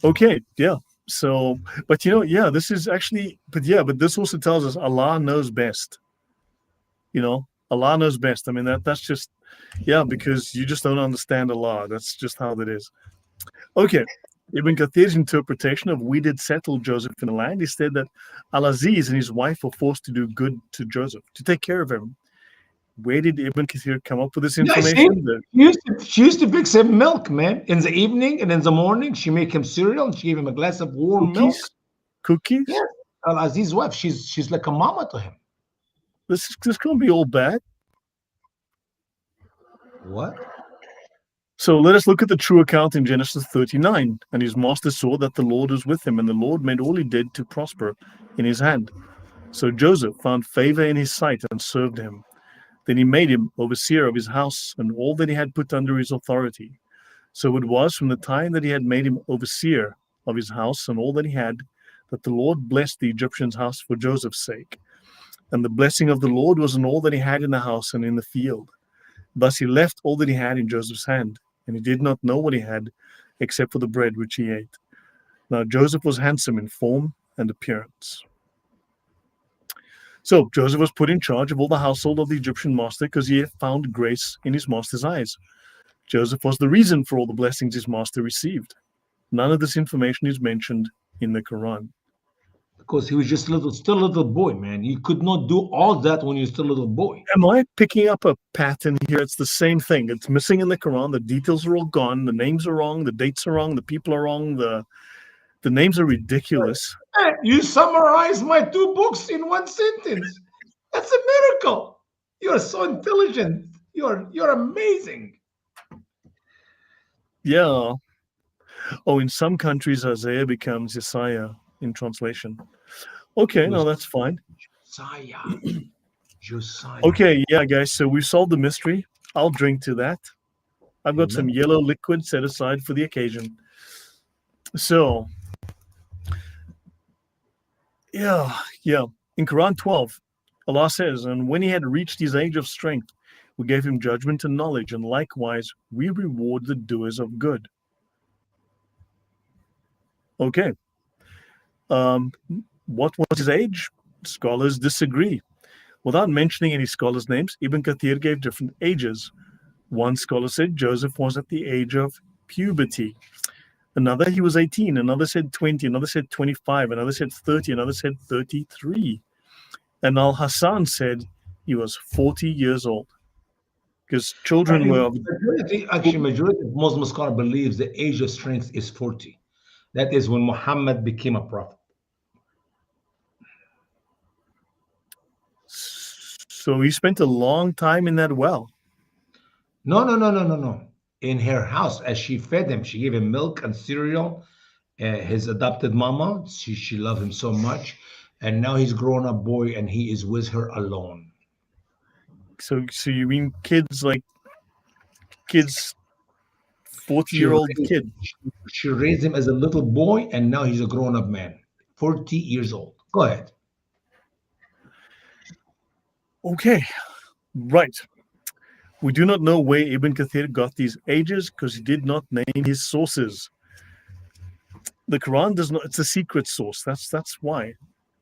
S1: Okay. Yeah. So, but yeah, this is actually, but this also tells us Allah knows best. Allah knows best. I mean, that's just, yeah, because you just don't understand Allah. That's just how that is. Okay. Ibn Kathir's interpretation of we did settle Joseph in the land, he said that Al-Aziz and his wife were forced to do good to Joseph, to take care of him. Where did Ibn Kathir come up with this
S2: Yeah, see,
S1: information?
S2: she used to fix him milk, man. In the evening and in the morning, she make him cereal and she gave him a glass of warm milk.
S1: Cookies? Cookies?
S2: Yes. Al Aziz's wife, she's like a mama to him.
S1: This can't be all bad.
S2: What?
S1: So let us look at the true account in Genesis 39. And his master saw that the Lord was with him, and the Lord made all he did to prosper in his hand. So Joseph found favor in his sight and served him. Then he made him overseer of his house and all that he had put under his authority. So it was from the time that he had made him overseer of his house and all that he had, that the Lord blessed the Egyptian's house for Joseph's sake. And the blessing of the Lord was on all that he had in the house and in the field. Thus he left all that he had in Joseph's hand, and he did not know what he had, except for the bread which he ate. Now Joseph was handsome in form and appearance. So Joseph was put in charge of all the household of the Egyptian master because he had found grace in his master's eyes. Joseph was the reason for all the blessings his master received. None of this information is mentioned in the Quran.
S2: Because he was just still a little boy, man. You could not do all that when you're still a little boy.
S1: Am I picking up a pattern here? It's the same thing. It's missing in the Quran. The details are all gone. The names are wrong. The dates are wrong. The people are wrong. The names are ridiculous.
S2: Man, you summarized my two books in one sentence. That's a miracle. You're so intelligent. You're amazing.
S1: Yeah. Oh, in some countries, Isaiah becomes Isaiah in translation. Okay, no, that's fine.
S2: Josiah.
S1: Okay, yeah, guys. So we solved the mystery. I'll drink to that. I've got some
S2: Amen.
S1: yellow liquid set aside for the occasion. So, yeah. In Quran 12, Allah says, and when he had reached his age of strength, we gave him judgment and knowledge, and likewise we reward the doers of good. Okay. What was his age? Scholars disagree. Without mentioning any scholars' names, Ibn Kathir gave different ages. One scholar said Joseph was at the age of puberty. Another, he was 18. Another said 20. Another said 25. Another said 30. Another said 33. And Al Hassan said he was 40 years old. Because children
S2: Actually,
S1: were of.
S2: majority of Muslim scholar believes the age of strength is 40. That is when Muhammad became a prophet.
S1: So he spent a long time in that well.
S2: No, no, no, no, no, no. In her house, as she fed him, she gave him milk and cereal. His adopted mama, she loved him so much, and now he's grown up boy, and he is with her alone.
S1: So you mean kids,
S2: She
S1: 40-year-old
S2: raised,
S1: kid.
S2: she raised him as a little boy, and now he's a grown up man, 40 years old. Go ahead.
S1: Okay, right. We do not know where Ibn Kathir got these ages because he did not name his sources. The Quran does not. It's a secret source. That's why.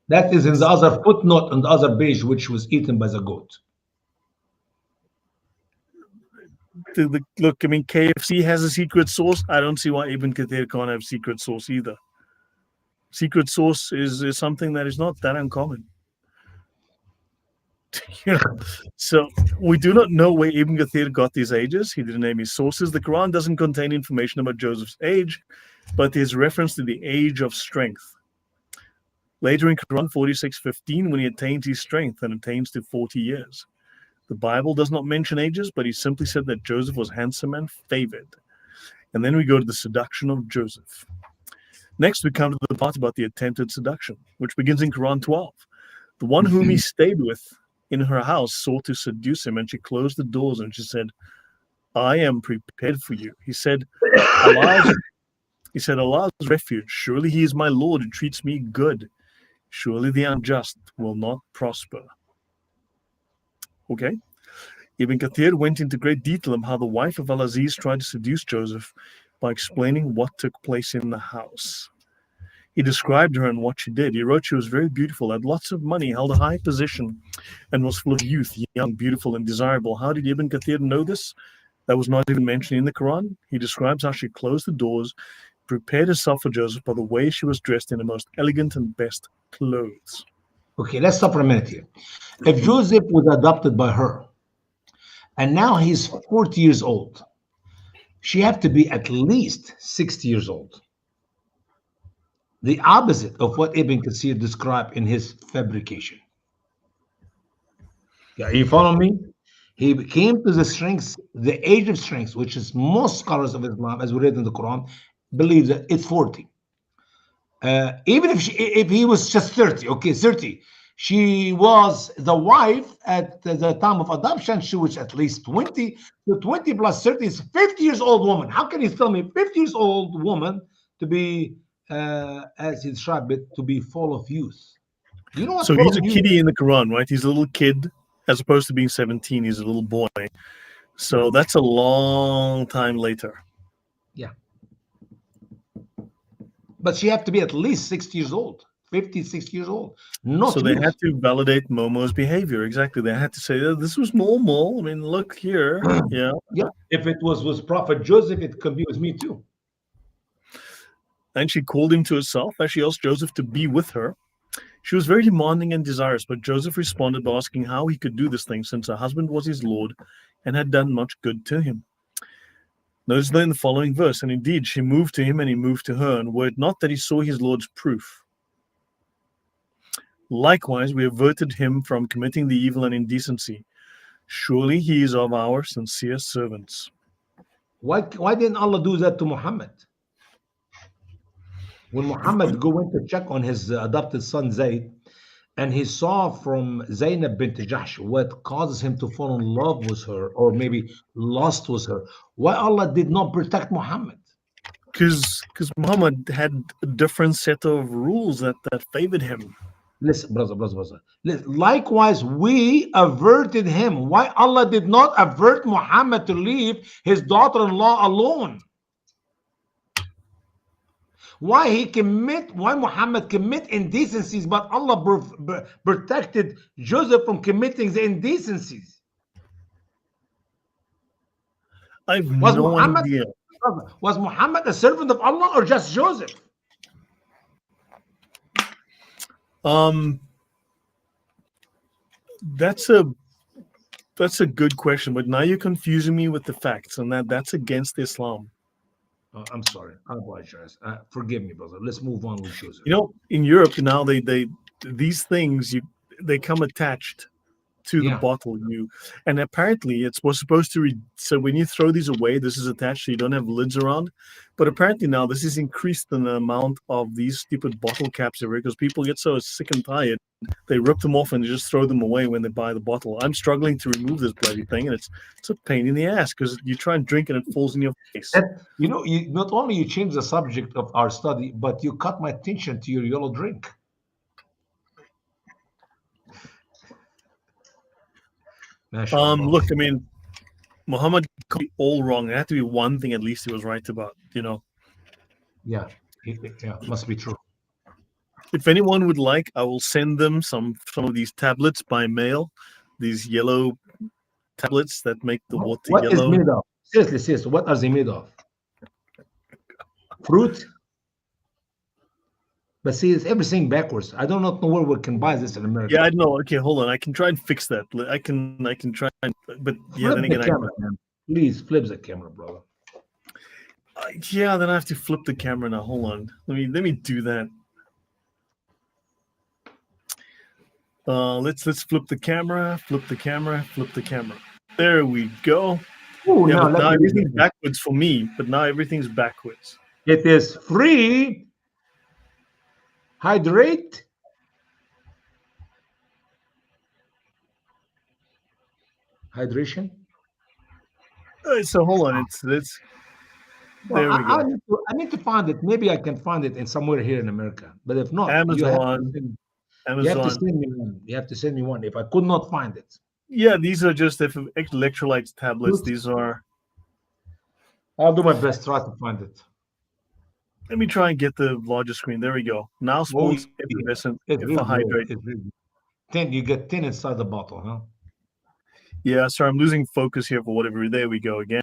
S2: That is in the other footnote on the other page, which was eaten by the goat.
S1: Look, I mean, KFC has a secret source. I don't see why Ibn Kathir can't have secret source either. Secret source is something that is not that uncommon. You know? So we do not know where Ibn Kathir got these ages. He didn't name his sources. The Quran doesn't contain information about Joseph's age, but there's reference to the age of strength. Later in Quran 46:15, when he attains his strength and attains to 40 years. The Bible does not mention ages, but he simply said that Joseph was handsome and favored. And then we go to the seduction of Joseph. Next, we come to the part about the attempted seduction, which begins in Quran 12. The one whom he stayed with in her house sought to seduce him, and she closed the doors and she said, I am prepared for you. He said, Allah's refuge. Surely he is my Lord and treats me good. Surely the unjust will not prosper. Okay? Ibn Kathir went into great detail on how the wife of Al-Aziz tried to seduce Joseph by explaining what took place in the house. He described her and what she did. He wrote she was very beautiful, had lots of money, held a high position, and was full of youth, young, beautiful, and desirable. How did Ibn Kathir know this? That was not even mentioned in the Quran. He describes how she closed the doors, prepared herself for Joseph by the way she was dressed in the most elegant and best clothes.
S2: Okay, let's stop for a minute here. If Joseph was adopted by her, and now he's 40 years old, she have to be at least 60 years old. The opposite of what Ibn Kathir described in his fabrication. Yeah, you follow me? He came to the strength, the age of strength, which is most scholars of Islam, as we read in the Quran, believe that it's 40. Even if he was just 30, okay, 30. She was the wife at the time of adoption. She was at least 20. So 20 plus 30 is 50 years old woman. How can you tell me 50 years old woman to be, as he described it, to be full of youth? You know what
S1: So
S2: full
S1: he's
S2: of
S1: a
S2: youth?
S1: kiddie in the Quran, right? He's a little kid, as opposed to being 17. He's a little boy. So that's a long time later.
S2: Yeah. But she have to be at least 60 years old, 50, 60 years old. Not
S1: So they
S2: youth.
S1: had to validate Momo's behavior. Exactly. They had to say, oh, this was normal. I mean, look here. Yeah.
S2: Yeah. If it was with Prophet Joseph, it could be with me too.
S1: And she called him to herself as she asked Joseph to be with her. She was very demanding and desirous, but Joseph responded by asking how he could do this thing since her husband was his Lord and had done much good to him. Notice then the following verse, and indeed she moved to him and he moved to her, and were it not that he saw his Lord's proof. Likewise, we averted him from committing the evil and indecency. Surely he is of our sincere servants.
S2: Why didn't Allah do that to Muhammad? When Muhammad went to check on his adopted son Zayd, and he saw from Zainab bint Jahsh what causes him to fall in love with her, or maybe lust with her, why Allah did not protect Muhammad?
S1: Because Muhammad had a different set of rules that favored him.
S2: Listen, brother. Listen, likewise, we averted him. Why Allah did not avert Muhammad to leave his daughter-in-law alone? Why Muhammad commit indecencies, but Allah protected Joseph from committing the indecencies?
S1: I have
S2: Was
S1: no
S2: Muhammad
S1: idea.
S2: Was Muhammad a servant of Allah or just Joseph?
S1: Um, that's a good question, but now you're confusing me with the facts, and that's against Islam.
S2: I'm sorry. I apologize. Forgive me, brother. Let's move on with Joseph.
S1: In Europe now, they these things they come attached to the
S2: Yeah.
S1: bottle. And apparently it's was supposed to so when you throw these away, this is attached so you don't have lids around. But apparently now this has increased in the amount of these stupid bottle caps everywhere because people get so sick and tired. They rip them off and just throw them away when they buy the bottle. I'm struggling to remove this bloody thing, and it's a pain in the ass because you try and drink and it falls in your face.
S2: And you not only you change the subject of our study, but you cut my attention to your yellow drink. MashaAllah.
S1: Look, I mean, Muhammad could be all wrong. There had to be one thing at least he was right about.
S2: Yeah, must be true.
S1: If anyone would like, I will send them some of these tablets by mail. These yellow tablets that make the water
S2: What is
S1: yellow.
S2: made of? Seriously, what are they made of? Fruit? But see, it's everything backwards. I do not know where we can buy this in America.
S1: Yeah, I know. Okay, hold on. I can try and fix that. I can try and, but yeah,
S2: Flip
S1: then
S2: the
S1: again,
S2: camera, man. Please flip the camera, brother.
S1: yeah, then I have to flip the camera now. Hold on. Let me do that. Let's flip the camera, flip the camera, flip the camera. There we go.
S2: Ooh,
S1: Yeah, but now
S2: me
S1: everything's backwards for me. But now everything's backwards.
S2: It is free. Hydrate. Hydration.
S1: So hold on. It's there we go.
S2: I need to find it. Maybe I can find it in somewhere here in America. But if not,
S1: Amazon.
S2: you have to send me one. You have to send me one if I could not find it.
S1: Yeah, these are just electrolytes tablets. These are.
S2: I'll do my best try to find it.
S1: Let me try and get the larger screen. There we go. Now sports effervescent hydrate.
S2: You get 10 inside the bottle, huh?
S1: Yeah, sorry, I'm losing focus here for whatever. There we go again.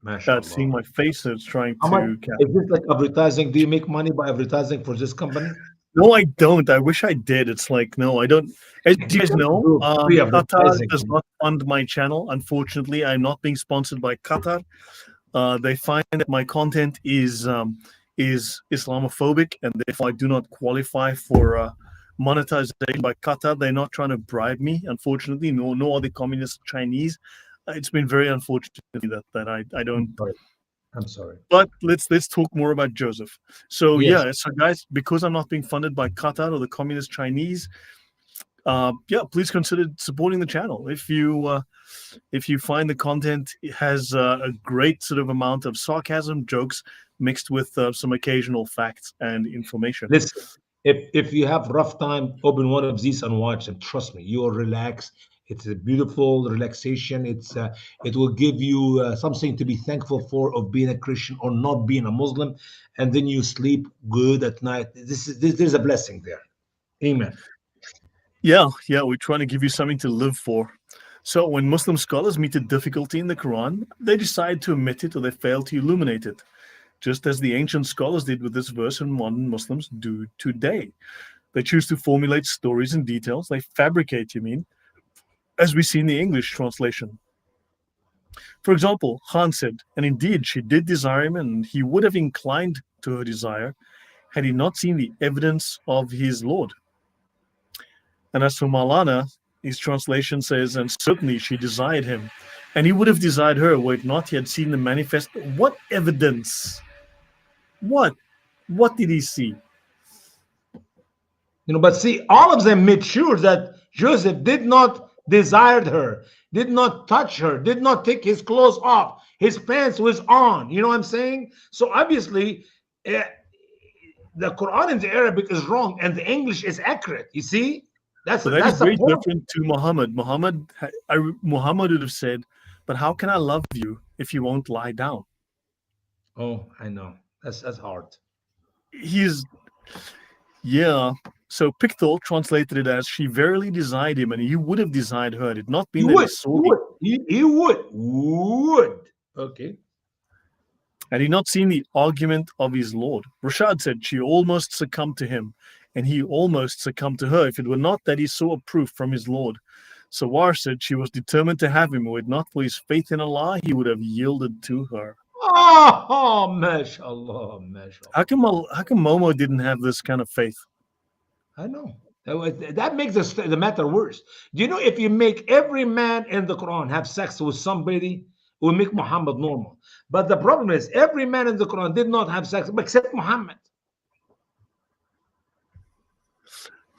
S1: It's seeing my face, so it's trying to.
S2: Is this like advertising? Do you make money by advertising for this company?
S1: No, I don't. I wish I did. It's like, no, I don't. As you guys know, Qatar does not fund my channel. Unfortunately, I'm not being sponsored by Qatar. They find that my content is Islamophobic, and therefore I do not qualify for monetization by Qatar. They're not trying to bribe me, unfortunately. No are the communist Chinese. It's been very unfortunate that I don't.
S2: I'm sorry.
S1: But let's talk more about Joseph. So so guys, because I'm not being funded by Qatar or the communist Chinese, please consider supporting the channel. If you find the content has a great sort of amount of sarcasm, jokes mixed with some occasional facts and information.
S2: Listen, if you have rough time, open one of these and watch them. Trust me, you'll relax. It's a beautiful relaxation. It will give you something to be thankful for of being a Christian or not being a Muslim, and then you sleep good at night. There's a blessing there. Amen.
S1: Yeah, we're trying to give you something to live for. So when Muslim scholars meet a difficulty in the Quran, they decide to omit it or they fail to illuminate it, just as the ancient scholars did with this verse and modern Muslims do today. They choose to formulate stories and details. They fabricate, as we see in the English translation. For example, Khan said, and indeed she did desire him, and he would have inclined to her desire had he not seen the evidence of his Lord. And as for Maulana, his translation says, and certainly she desired him, and he would have desired her were it not he had seen the manifest. What evidence? What did he see?
S2: But see, all of them made sure that Joseph did not desire her, did not touch her, did not take his clothes off. His pants was on. You know what I'm saying? So obviously, the Quran in the Arabic is wrong and the English is accurate. You see?
S1: That is very different to Muhammad. Muhammad would have said, but how can I love you if you won't lie down?
S2: Oh, I know. That's hard.
S1: So Pickthall translated it as she verily desired him, and he would have desired her. It not been that he saw
S2: He would. Okay.
S1: Had he not seen the argument of his Lord? Rashad said she almost succumbed to him, and he almost succumbed to her, if it were not that he saw a proof from his Lord. Sawar said she was determined to have him, were it not for his faith in Allah, he would have yielded to her.
S2: Oh, mashallah, mashallah.
S1: How come Momo didn't have this kind of faith?
S2: I know. That makes the matter worse. Do you know if you make every man in the Quran have sex with somebody, it will make Muhammad normal. But the problem is, every man in the Quran did not have sex except Muhammad.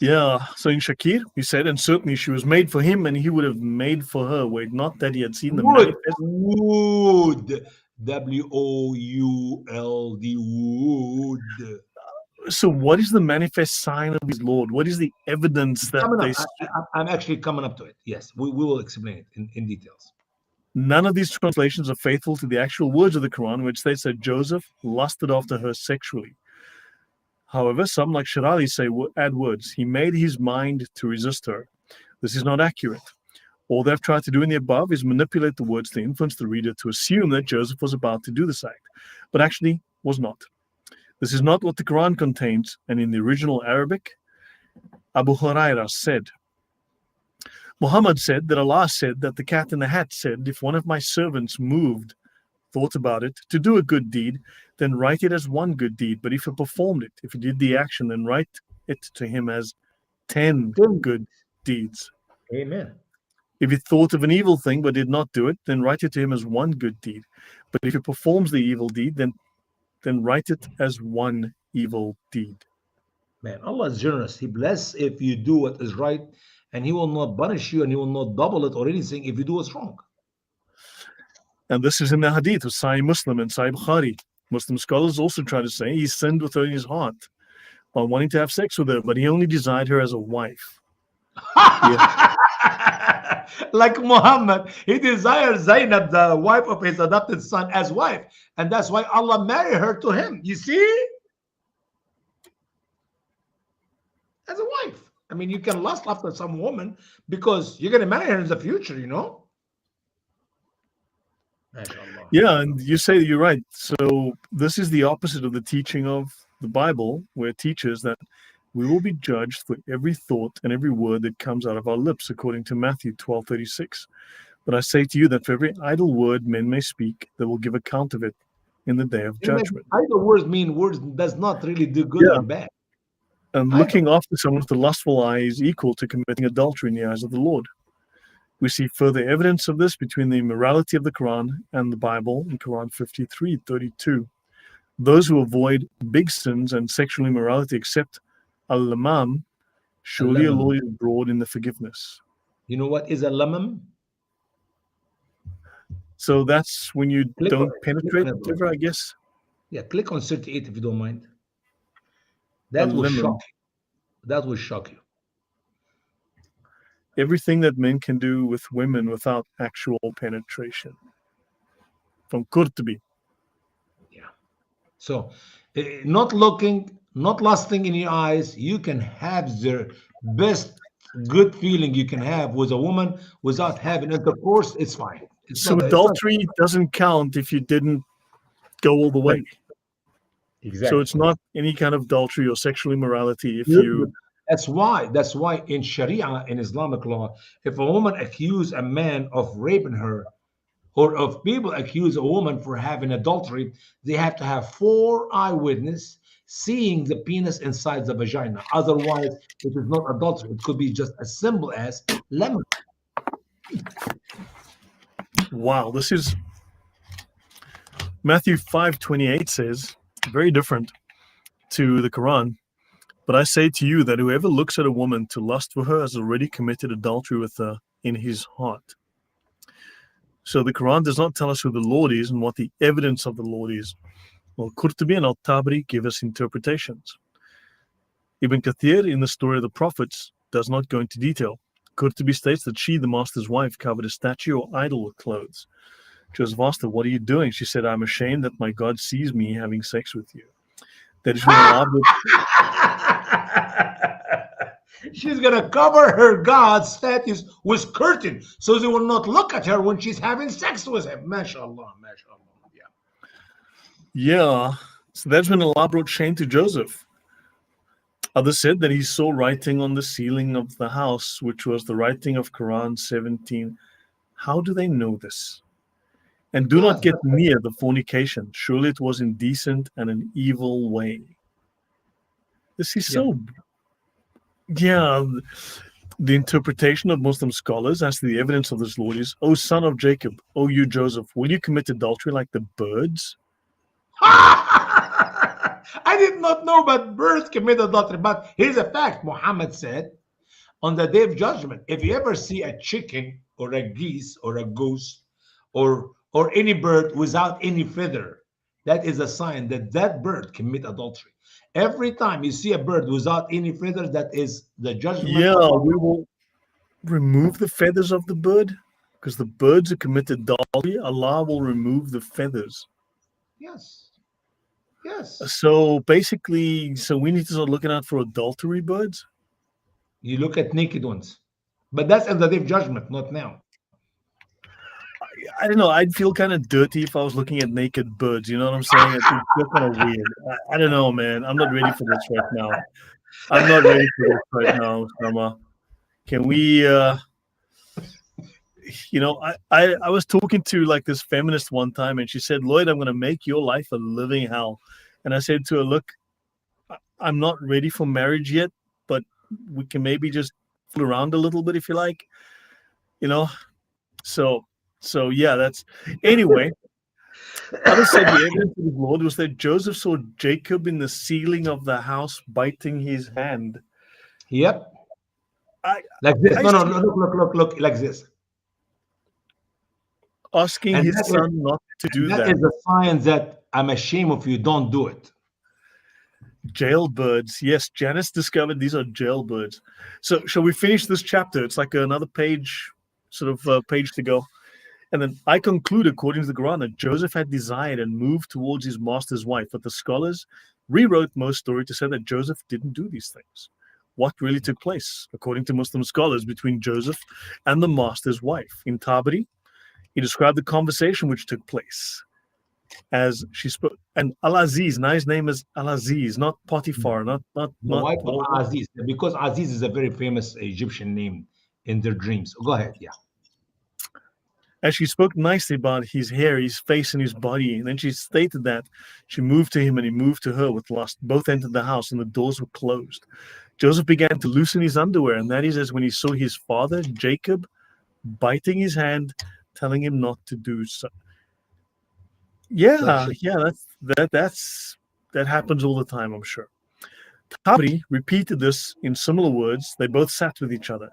S1: Yeah, so in Shakir, he said, and certainly she was made for him, and he would have made for her, were it not that he had seen the manifest.
S2: Would. Would. Would.
S1: So, what is the manifest sign of his Lord? What is the evidence that
S2: Coming
S1: they?
S2: up. I'm actually coming up to it. Yes, we will explain it in details.
S1: None of these translations are faithful to the actual words of the Quran, which states that Joseph lusted after her sexually. However, some, like Shirali, say add words. He made his mind to resist her. This is not accurate. All they've tried to do in the above is manipulate the words to influence the reader to assume that Joseph was about to do this act, but actually was not. This is not what the Quran contains, and in the original Arabic, Abu Huraira said, Muhammad said that Allah said that the cat in the hat said, if one of my servants thought about it, to do a good deed, then write it as one good deed. But if he performed it, if he did the action, then write it to him as 10 good deeds.
S2: Amen.
S1: If he thought of an evil thing but did not do it, then write it to him as one good deed. But if he performs the evil deed, then write it as one evil deed.
S2: Man, Allah is generous. He bless if you do what is right, and He will not punish you, and He will not double it or anything if you do what's wrong.
S1: And this is in the Hadith of Sahih Muslim and Sahih Bukhari. Muslim scholars also try to say he sinned with her in his heart while wanting to have sex with her, but he only desired her as a wife.
S2: Like Muhammad, he desired Zainab, the wife of his adopted son, as wife, and that's why Allah married her to him. You see, as a wife. I mean, you can lust after some woman because you're going to marry her in the future, you know.
S1: Yeah, and you say you're right. So this is the opposite of the teaching of the Bible, where it teaches that we will be judged for every thought and every word that comes out of our lips, according to Matthew 12:36. But I say to you that for every idle word men may speak, they will give account of it in the day of judgment.
S2: Idle words mean words does not really do good or bad.
S1: And looking after someone with a lustful eye is equal to committing adultery in the eyes of the Lord. We see further evidence of this between the immorality of the Quran and the Bible in Quran 53:32. Those who avoid big sins and sexual immorality accept al-lamam, surely Allah is broad in the forgiveness.
S2: You know what is a lamam?
S1: So that's when you don't penetrate the liver, I guess.
S2: Yeah, click on 38 if you don't mind. That will shock you. That will shock you.
S1: Everything that men can do with women without actual penetration. From Qurtubi.
S2: Yeah. So, not looking, not lusting in your eyes, you can have the best good feeling you can have with a woman without having intercourse. It's fine.
S1: So adultery doesn't count if you didn't go all the way.
S2: Exactly.
S1: So it's not any kind of adultery or sexual immorality if you.
S2: That's why in Sharia, in Islamic law, if a woman accuses a man of raping her, or if people accuse a woman for having adultery, they have to have 4 eyewitnesses seeing the penis inside the vagina. Otherwise, it is not adultery. It could be just as simple as lemon.
S1: Wow, this is Matthew 5:28 says, very different to the Quran. But I say to you that whoever looks at a woman to lust for her has already committed adultery with her in his heart. So the Quran does not tell us who the Lord is and what the evidence of the Lord is. Well, Qurtubi and Al-Tabari give us interpretations. Ibn Kathir, in the story of the prophets, does not go into detail. Qurtubi states that she, the master's wife, covered a statue or idol with clothes. Joseph asked her, "What are you doing?" She said, "I'm ashamed that my God sees me having sex with you." That is when Allah
S2: She's gonna cover her God's statues with curtain so they will not look at her when she's having sex with him. MashaAllah, MashaAllah. Yeah.
S1: Yeah. So that's when Allah brought shame to Joseph. Others said that he saw writing on the ceiling of the house, which was the writing of Quran 17. How do they know this? And do not
S2: Yes.
S1: get near the fornication. Surely it was indecent and an evil way. This is
S2: Yep.
S1: so, yeah. The interpretation of Muslim scholars as to the evidence of this law is, O son of Jacob, O you Joseph, will you commit adultery like the birds?
S2: I did not know but birds commit adultery. But here's a fact. Muhammad said, on the day of judgment, if you ever see a chicken or a geese or a goose or any bird without any feather, that is a sign that that bird commit adultery. Every time you see a bird without any feathers, that is the judgment
S1: Yeah,
S2: of
S1: we
S2: Allah.
S1: will remove the feathers of the bird because the birds are committed adultery. Allah will remove the feathers.
S2: Yes, yes.
S1: So basically, so we need to start looking out for adultery birds.
S2: You look at naked ones, but that's in the day of judgment, not now.
S1: I don't know. I'd feel kind of dirty if I was looking at naked birds. You know what I'm saying? It feel kind of weird. I don't know, man. I'm not ready for this right now. I'm not ready for this right now, Sama. Can we? I was talking to like this feminist one time, and she said, "Lloyd, I'm going to make your life a living hell." And I said to her, "Look, I'm not ready for marriage yet, but we can maybe just fool around a little bit if you like, you know." So, so yeah, that's anyway. Others said the evidence of his Lord was that Joseph saw Jacob in the ceiling of the house biting his hand.
S2: Yep,
S1: I,
S2: like this.
S1: I
S2: No, no,
S1: see
S2: no, look, like this.
S1: asking
S2: And
S1: his son not to do
S2: that
S1: that.
S2: is a sign that I'm ashamed of you. Don't do it.
S1: Jailbirds. Yes, Janice discovered these are jailbirds. So, shall we finish this chapter? It's like another page, sort of page to go. And then I conclude, according to the Quran, that Joseph had desired and moved towards his master's wife. But the scholars rewrote most story to say that Joseph didn't do these things. What really took place, according to Muslim scholars, between Joseph and the master's wife? In Tabari, he described the conversation which took place as she spoke. And Al Aziz, now his name is Al Aziz, not Potiphar,
S2: The
S1: not
S2: wife of Aziz, because Aziz is a very famous Egyptian name in their dreams. Go ahead. Yeah.
S1: as she spoke nicely about his hair, his face, and his body. And then she stated that she moved to him and he moved to her with lust. Both entered the house and the doors were closed. Joseph began to loosen his underwear, and that is as when he saw his father, Jacob, biting his hand, telling him not to do so. Yeah,
S2: Such
S1: yeah, that happens all the time, I'm sure. Tabri repeated this in similar words. They both sat with each other.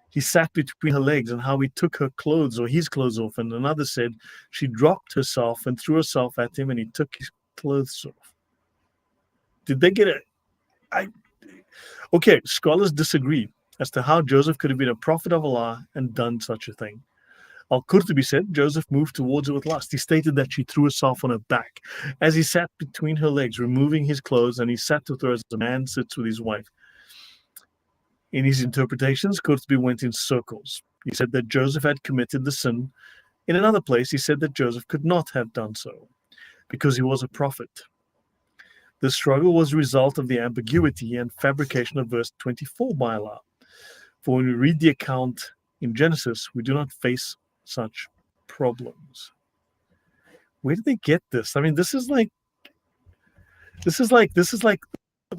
S1: He sat between her legs, and how he took her clothes or his clothes off. And another said she dropped herself and threw herself at him, and he took his clothes off. Did they get it? Okay, scholars disagree as to how Joseph could have been a prophet of Allah and done such a thing. Al-Qurtubi said Joseph moved towards her with lust. He stated that she threw herself on her back as he sat between her legs, removing his clothes, and he sat with her as a man sits with his wife. In his interpretations, Qurtubi went in circles. He said that Joseph had committed the sin. In another place, he said that Joseph could not have done so because he was a prophet. The struggle was a result of the ambiguity and fabrication of verse 24 by Allah. For when we read the account in Genesis, we do not face such problems. Where did they get this? I mean, this is like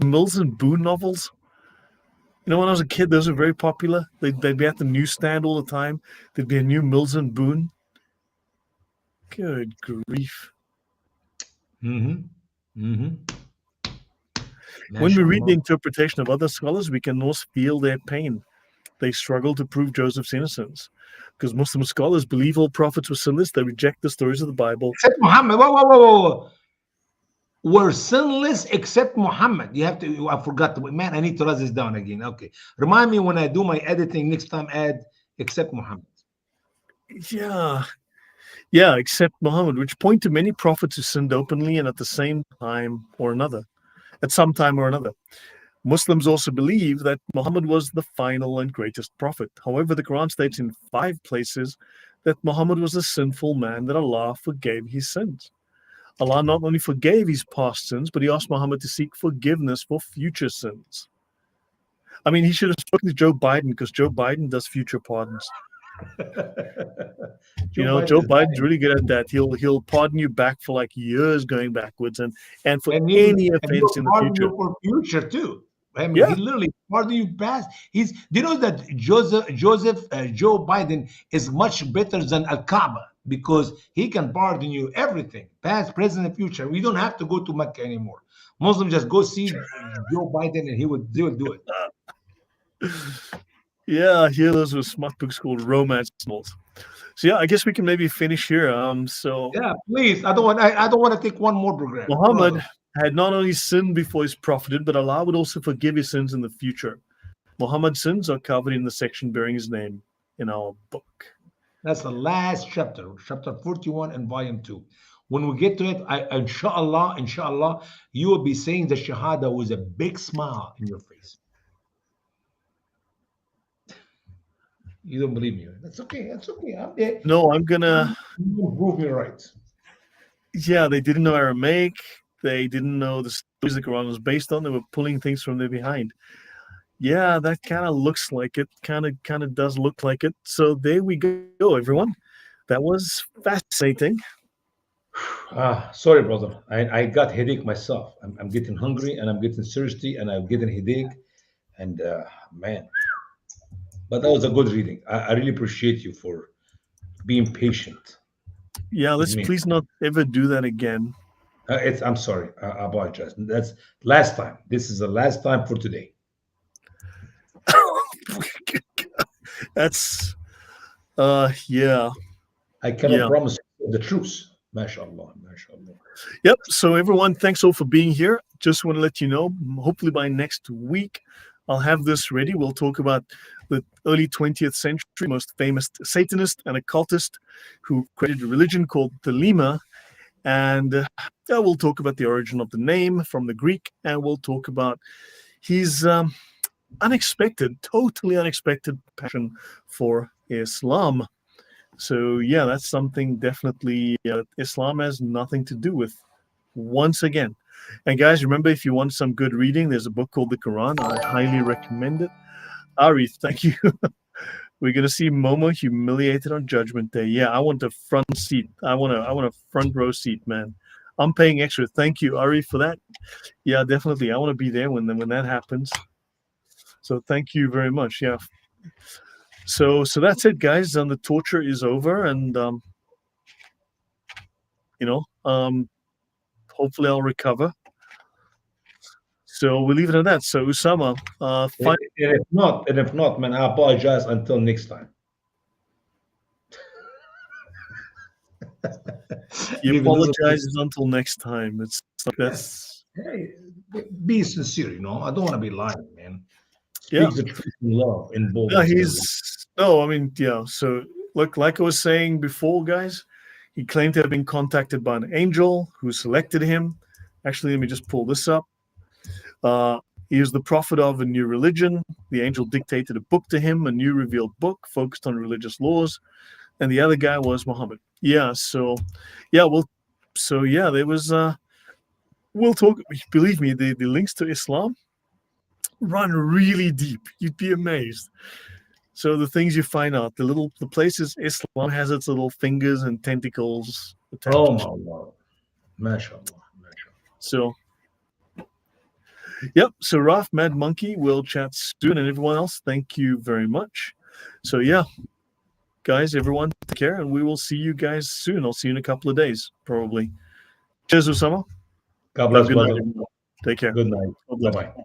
S1: Mills and Boon novels. You know, when I was a kid, those were very popular. They'd be at the newsstand all the time. There'd be a new Mills and Boon. Good grief.
S2: Mm-hmm. Mm-hmm.
S1: When we read the
S2: MashaAllah.
S1: interpretation of other scholars, we can almost feel their pain. They struggle to prove Joseph's innocence because Muslim scholars believe all prophets were sinless. They reject the stories of the Bible.
S2: Except Muhammad. Whoa. Were sinless except Muhammad. You have to, I forgot. Man, I need to write this down again. Okay. Remind me when I do my editing next time, add except Muhammad.
S1: Yeah, except Muhammad, which point to many prophets who sinned openly and at the same time or another, at some time or another. Muslims also believe that Muhammad was the final and greatest prophet. However, the Quran states in 5 places that Muhammad was a sinful man, that Allah forgave his sins. Allah not only forgave his past sins, but he asked Muhammad to seek forgiveness for future sins. I mean, he should have spoken to Joe Biden, because Joe Biden does future pardons.
S2: Joe Biden
S1: Joe
S2: is
S1: Biden's
S2: dying,
S1: really good at that. He'll pardon you back for like years going backwards, and for
S2: and
S1: any
S2: he'll
S1: offense in the
S2: pardon
S1: future.
S2: you for future too. I mean, he
S1: Yeah,
S2: literally pardon you past. He's. Do you know that Joe Biden is much better than Al Kaaba because he can pardon you everything, past, present, and future. We don't have to go to Mecca anymore. Muslims just go see Joe Biden, and they will do it.
S1: yeah. Here those were smart books called romance novels. So yeah, I guess we can maybe finish here. So
S2: Yeah, please. I don't want to take one more program,
S1: Muhammad
S2: brother.
S1: had not only sinned before he's profited, but Allah would also forgive his sins in the future. Muhammad's sins are covered in the section bearing his name in our book.
S2: That's the last chapter, chapter 41 and volume 2. When we get to it, inshallah, you will be saying the Shahada with a big smile in your face. You don't believe me. That's okay. That's okay. I'm there.
S1: No, I'm gonna.
S2: You will prove me right.
S1: Yeah, they didn't know Aramaic. They didn't know the stories the Quran was based on. They were pulling things from there behind. Yeah, that kind of looks like it. Kind of does look like it. So there we go, everyone. That was fascinating.
S2: Sorry, brother. I got headache myself. I'm getting hungry and I'm getting thirsty and I'm getting headache. And man, but that was a good reading. I really appreciate you for being patient
S1: Yeah,
S2: with
S1: let's
S2: me.
S1: please not ever do that again.
S2: I'm sorry. I apologize. That's last time. This is the last time for today.
S1: That's yeah.
S2: I cannot
S1: Yeah.
S2: promise the truth. MashaAllah. MashaAllah.
S1: Yep. So everyone, thanks all for being here. Just want to let you know, hopefully by next week, I'll have this ready. We'll talk about the early 20th century most famous Satanist and occultist who created a religion called Thelema. And yeah, we'll talk about the origin of the name from the Greek, and we'll talk about his totally unexpected passion for Islam. So yeah, that's something definitely Islam has nothing to do with. Once again, and guys, remember, if you want some good reading, there's a book called the Quran. I highly recommend it. Arif, thank you. We're gonna see Momo humiliated on Judgment Day. Yeah, I want a front seat. I want a front row seat, man. I'm paying extra. Thank you, Arif, for that. Yeah, definitely. I want to be there when that happens. So thank you very much. Yeah. So that's it, guys. And the torture is over, and you know, hopefully I'll recover. So we'll leave it at that. So Usama,
S2: And if not, man, I apologize until next time.
S1: he
S2: Leave a little bit.
S1: apologizes until next time. It's like
S2: Yes. Hey, be sincere, I don't want to be lying, man.
S1: yeah.
S2: Speak the truth in love, in
S1: Yeah,
S2: boldness.
S1: he's no, I mean, yeah. So look, like I was saying before, guys, he claimed to have been contacted by an angel who selected him. Actually, let me just pull this up. Uh, he is the prophet of a new religion. The angel dictated a book to him, a new revealed book focused on religious laws, and the other guy was Muhammad. Yeah, so yeah, there was we'll talk. Believe me, the links to Islam run really deep. You'd be amazed. So the things you find out, the places Islam has its little fingers and tentacles
S2: Oh
S1: attached.
S2: my Allah. MashaAllah. MashaAllah.
S1: So yep. So Raf, Mad Monkey, we'll chat soon, and everyone else, thank you very much. So yeah, guys, everyone, take care, and we will see you guys soon. I'll see you in a couple of days, probably. Cheers, Osama.
S2: God
S1: Have a
S2: bless,
S1: good night,
S2: brother.
S1: everyone. Take care.
S2: Good night.
S1: God
S2: Bye
S1: bless.
S2: bye.